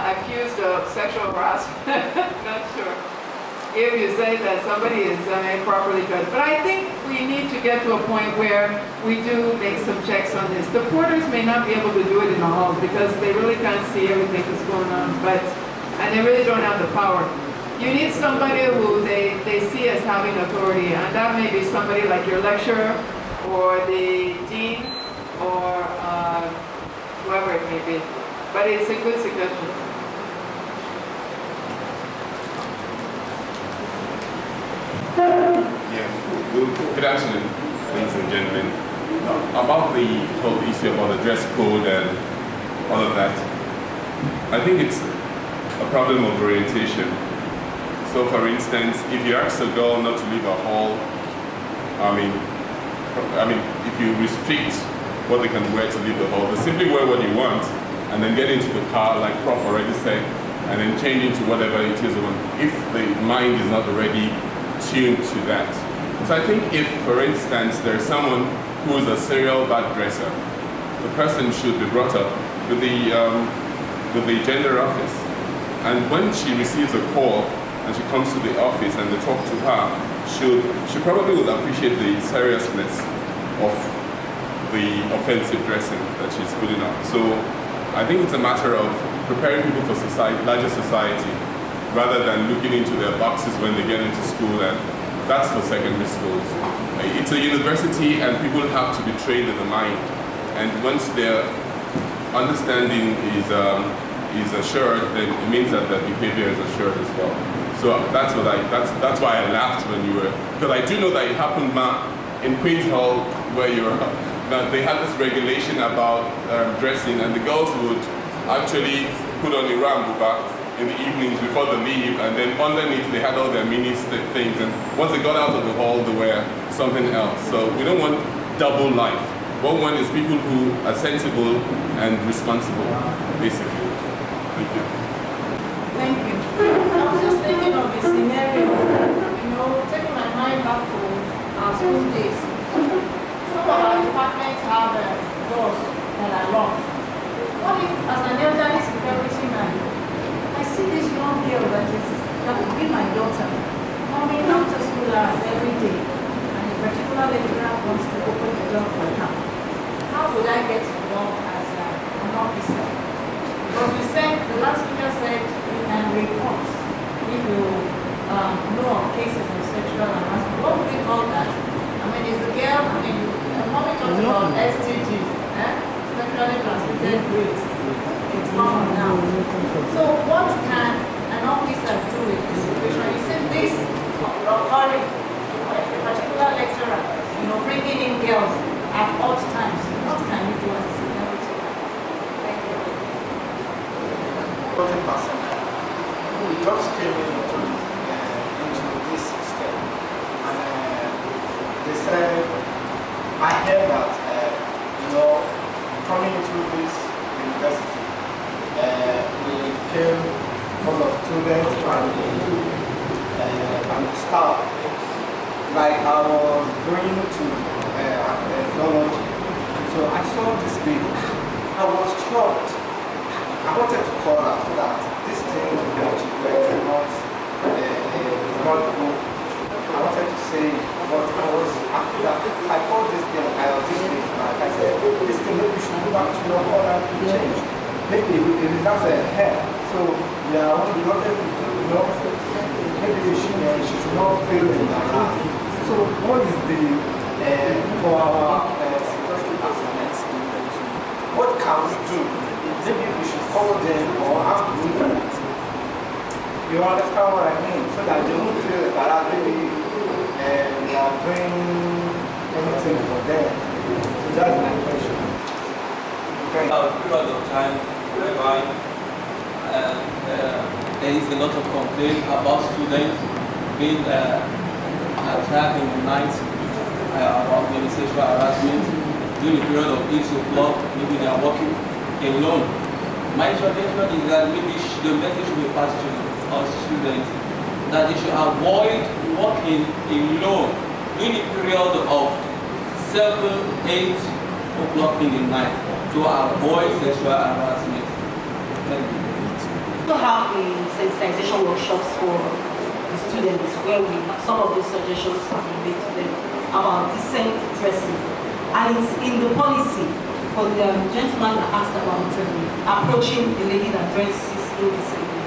accused of sexual harassment, not sure, if you say that somebody is improperly dressed. But I think we need to get to a point where we do make some checks on this. The porters may not be able to do it in the halls because they really can't see everything that's going on, and they really don't have the power. You need somebody who they see as having authority, and that may be somebody like your lecturer or the dean or whoever it may be. But it's a good suggestion. Yeah, good afternoon, ladies and gentlemen. About the whole issue about the dress code and all of that, I think it's a problem of orientation. So for instance, if you ask a girl not to leave a hall, I mean, if you restrict what they can wear to leave the hall, they simply wear what you want and then get into the car, like Prof already said, and then change into whatever it is if the mind is not already tuned to that. So I think if, for instance, there's someone who is a serial bad dresser, the person should be brought up with the gender office. And when she receives a call and she comes to the office and they talk to her, she probably would appreciate the seriousness of the offensive dressing that she's putting up. So I think it's a matter of preparing people for larger society, rather than looking into their boxes when they get into school, and that's for secondary schools. It's a university and people have to be trained in the mind, and once their understanding is assured, then it means that their behavior is assured as well. So that's why I laughed when you were, because I do know that it happened in Queen's Hall where they had this regulation about dressing, and the girls would actually put on a rambuba in the evenings before they leave, and then underneath they had all their mini things, and once they got out of the hall they wear something else. So we don't want double life. What we want is people who are sensible and responsible, basically. Thank you. Thank you. I was just thinking of a scenario, taking my mind back to our school days. Some of our departments have doors that are locked. What if, as an elderly security man, I see this young girl that would be my daughter, coming after school hours every day, and a particular lecturer wants to open the door for her? How would I get involved as an officer? Because we said, the last speaker said, you can report if you know of cases of sexual harassment. What would we call that? Is the girl, when we talked about STDs, sexually transmitted grades, it's common now. So what can an officer do in this situation? You said this authority, a particular lecturer, bringing in girls at odd times. What can you do as a security? Thank you. What a person who just came into this system, and they said, I heard that, coming into this university, we came full of students and staff. Like I was going to technology, so I saw this lady. I was shocked. I wanted to call her so that this thing which is not good. I wanted to say, but I was after that. I called this girl, I was this lady, like I said, this back to your order to change. Maybe it is not a hair. So we are wanting to do, maybe she should not fail in her life. So what is the, for our security aspects, what can we do? Maybe we should call them or have to do that. You understand what I mean? So that they won't feel that maybe we are doing anything for them. So that's my question. Okay. A period of time whereby there is a lot of complaint about students being attacked in the night about maybe sexual harassment during the period of 8 o'clock. Maybe they are working alone. My suggestion is that maybe the message should be passed to our students that they should avoid working alone during the period of 7, 8 o'clock in the night to avoid sexual harassment. Thank you. We also have the sensitization workshops for the students where some of those suggestions have been made to them about decent dressing. And it's in the policy for the gentleman that asked about approaching the lady that dresses indecently.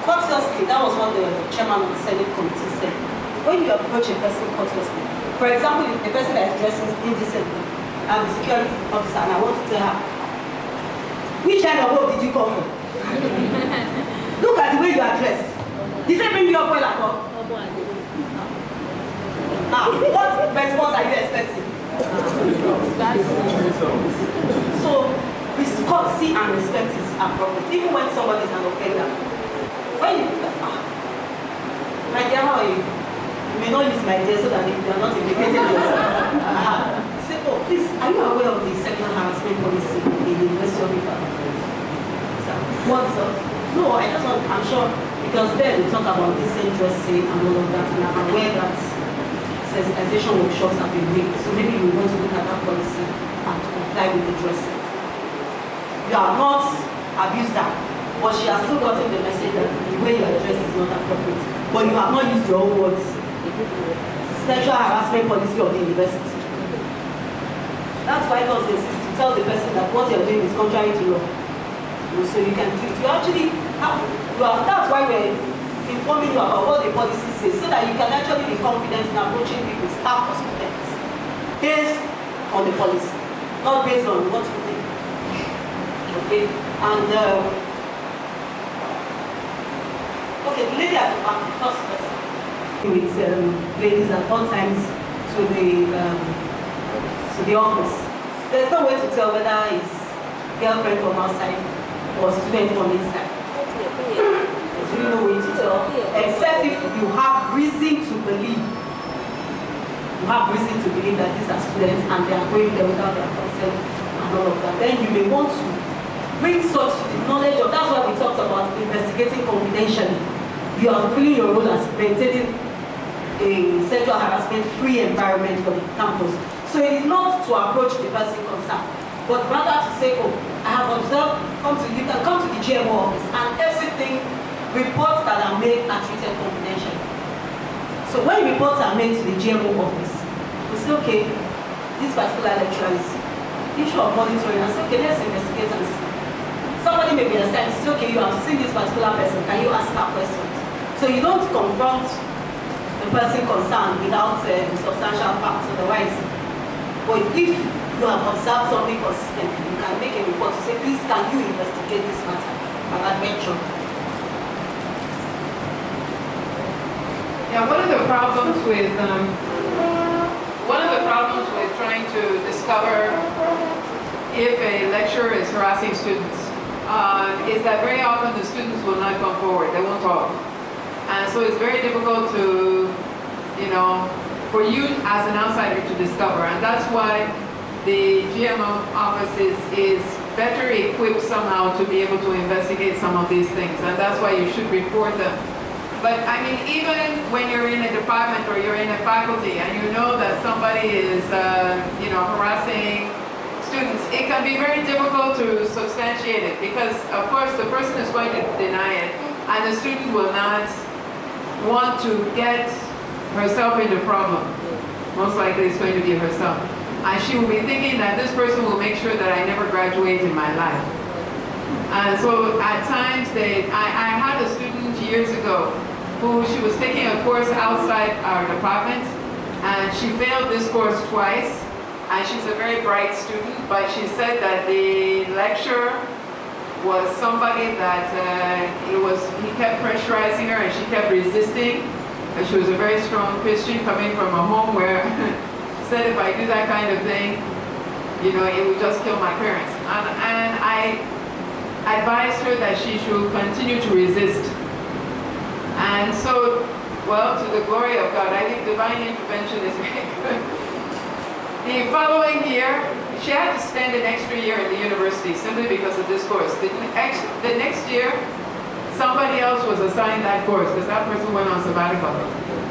Courteously, that was what the chairman of the Senate committee said. When you approach a person courteously, for example, if the person that is dressing indecently, I'm the security officer and I want to tell her, which kind of hope did you come from? Look at the way you are dressed. Did they bring you up well at all? Now, what response are you expecting? So, courtesy and respect is appropriate, even when somebody is an offender. When you, my dear, how are you? You may not use my dear so that you are not implicated yourself. Say, oh, please, are you aware of the sexual harassment policy in the University of Ibadan? What's up? No, I just want, I'm sure, because there we talk about decent dressing and all of that, and I'm aware that sensitization workshops have been made. So maybe we want to look at that policy and comply with the dressing. You are not abused that, but she has still gotten the message that the way you are dressed is not appropriate. But you have not used your own words. Sexual harassment policy of the university. That's why laws exist, to tell the person that what you're doing is contrary to law. So you can do it. You actually have, that's why we're informing you about what the policy says, so that you can actually be confident in approaching people, staff or students, based on the policy, not based on what you think. Okay? And, okay, the lady at the back, the first person, with ladies at all times to the office. There's no way to tell whether it's girlfriend from outside or student from inside. There's really no way to tell, except if you have reason to believe. You have reason to believe that these are students and they are going there without their consent and all of that. Then you may want to bring such to the knowledge of, that's why we talked about investigating confidentially. You are fulfilling your role as maintaining a sexual harassment-free environment for the campus. So it is not to approach the person concerned, but rather to say, oh, I have observed, you can come to the GMO office and everything, reports that are made are treated confidentially. So when reports are made to the GMO office, we say, okay, this particular lecturer is issue of monitoring, and say, okay, let's investigate and see. Somebody may be assigned, say, okay, you have seen this particular person, can you ask her questions? So you don't confront the person concerned without substantial facts, otherwise. But if you have observed something consistently, you can make a report to say, please, can you investigate this matter at adventure? Yeah, one of the problems with trying to discover if a lecturer is harassing students is that very often the students will not come forward, they won't talk. And so it's very difficult to, for you as an outsider to discover. And that's why the GMO office is better equipped somehow to be able to investigate some of these things. And that's why you should report them. But I mean, even when you're in a department or you're in a faculty and you know that somebody is, harassing students, it can be very difficult to substantiate it because, of course, the person is going to deny it and the student will not want to get herself into problem. Most likely it's going to be herself. And she will be thinking that this person will make sure that I never graduate in my life. And so at times, I had a student years ago who she was taking a course outside our department, and she failed this course twice, and she's a very bright student, but she said that the lecturer was somebody that he kept pressurizing her and she kept resisting. And she was a very strong Christian coming from a home where said if I do that kind of thing, you know, it would just kill my parents. And I advised her that she should continue to resist. And so, well, to the glory of God, I think divine intervention is very good. The following year, she had to spend an extra year in the university simply because of this course. The next year, somebody else was assigned that course because that person went on sabbatical.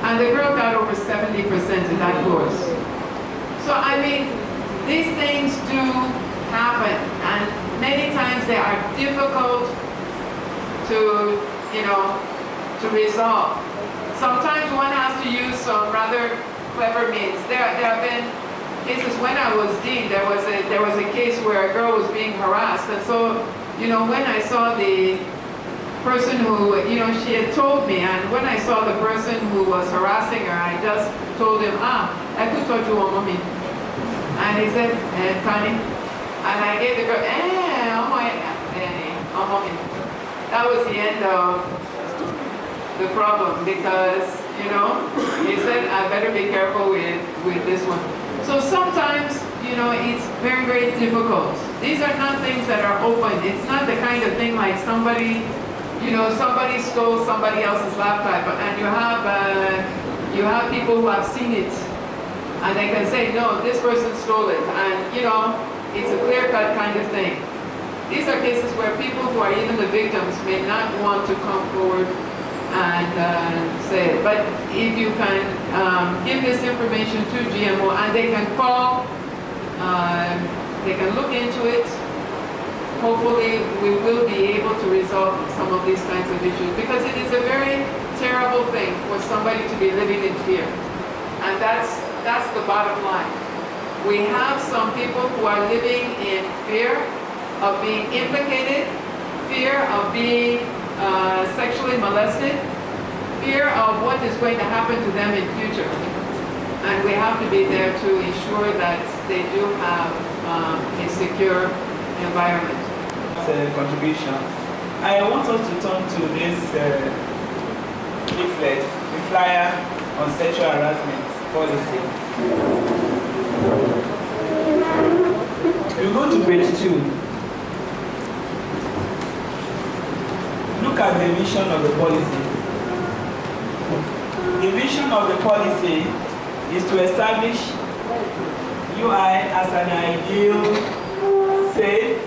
And the girl got over 70% in that course. So, I mean, these things do happen, and many times they are difficult to, you know, to resolve. Sometimes one has to use some rather clever means. There have been cases when I was dean, there was a case where a girl was being harassed, and so, you know, when I saw the person who, you know, she had told me, and when I saw the person who was harassing her, I just told him, I could talk to you, mommy. And he said, Connie, and I gave the girl, mommy. That was the end of the problem, because, you know, he said, I better be careful with this one. So sometimes, you know, it's very, very difficult. These are not things that are open. It's not the kind of thing like somebody, you know, somebody stole somebody else's laptop, and you have people who have seen it, and they can say, no, this person stole it, and, you know, it's a clear-cut kind of thing. These are cases where people who are even the victims may not want to come forward and say it. But if you can give this information to GMO, and they can call, they can look into it, hopefully we will be able to resolve some of these kinds of issues, because it is a very terrible thing for somebody to be living in fear. And that's the bottom line. We have some people who are living in fear of being implicated, fear of being sexually molested, fear of what is going to happen to them in future. And we have to be there to ensure that they do have a secure environment. Contribution. I want us to turn to this leaflet, the flyer on sexual harassment policy. You go to page 2. Look at the vision of the policy. The vision of the policy is to establish UI as an ideal, safe,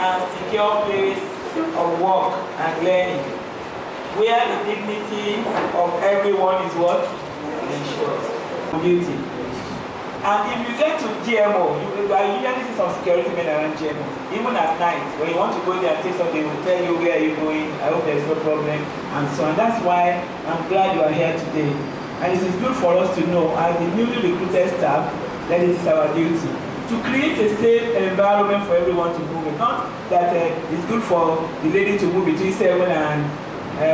and secure place of work and learning, where the dignity of everyone is what? Ensured. Beauty. And if you get to GMO, I usually see some security men around GMO. Even at night, when you want to go there and take something, they will tell you where are you going, I hope there is no problem, and so on. That's why I'm glad you are here today. And it is good for us to know, as the newly recruited staff, that it is our duty to create a safe environment for everyone to move in. Not that it's good for the lady to move between 7 and,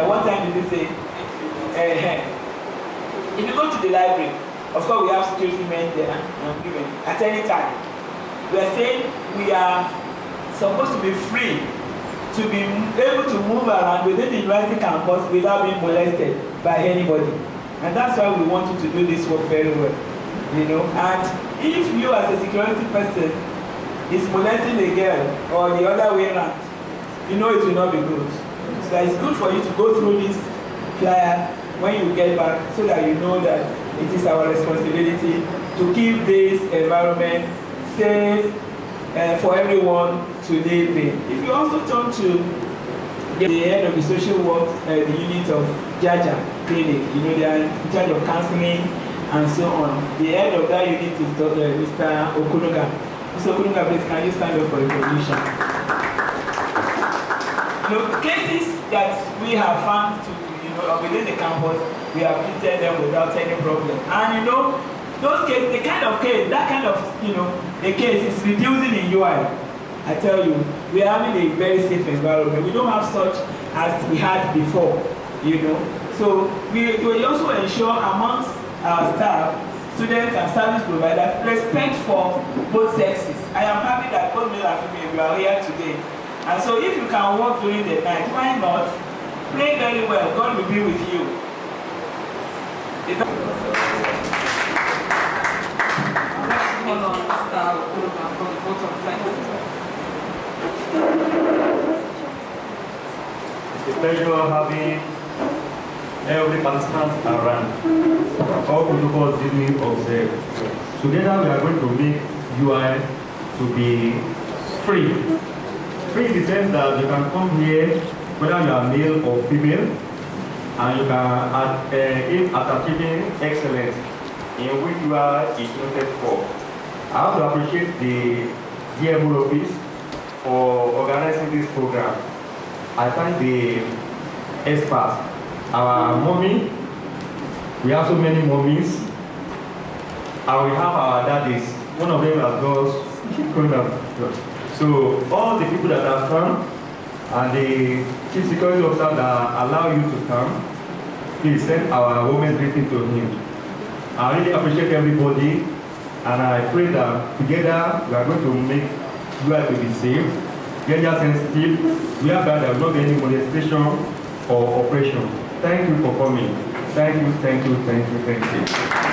what time did you say? If you go to the library, of course we have security men there and women at any time. We are saying we are supposed to be free to be able to move around within the university campus without being molested by anybody. And that's why we want you to do this work very well. You know, and if you as a security person is molesting a girl or the other way around, you know it will not be good. So it's good for you to go through this flyer when you get back, so that you know that it is our responsibility to keep this environment safe for everyone to live in. If you also turn to the head of the social work, the unit of Jaja Clinic, you know, they are in charge of counseling and so on. The head of that unit is Mr. Okunuga. Mr. Okunuga, please, can you stand up for a position? You know, cases that we have found to, you know, within the campus, we have treated them without any problem. And you know, those cases, the kind of case, that kind of, the case is reducing in UI. I tell you, we are having a very safe environment. We don't have such as we had before, So we also ensure amongst our staff, students and service providers, respect for both sexes. I am happy that both male and female, you are here today. And so if you can work during the night, why not? Pray very well. God will be with you. Hold on, Mr. Okuruba, for the vote of thanks. It's a pleasure having every participant around. All protocols duly observed. Together we are going to make UI to be free. Free in the sense that you can come here, whether you are male or female, and you can aim at achieving excellence in which you are noted for. I have to appreciate the DMO office for organizing this program. I thank the experts, our mommy. We have so many mommies, and we have our daddies. One of them has girls. So all the people that have come and the chief security officer that allow you to come, please send our women's greeting to him. I really appreciate everybody, and I pray that together we are going to make UI to be safe, gender sensitive, whereby there will not be any molestation or oppression. Thank you for coming. Thank you, thank you, thank you, thank you.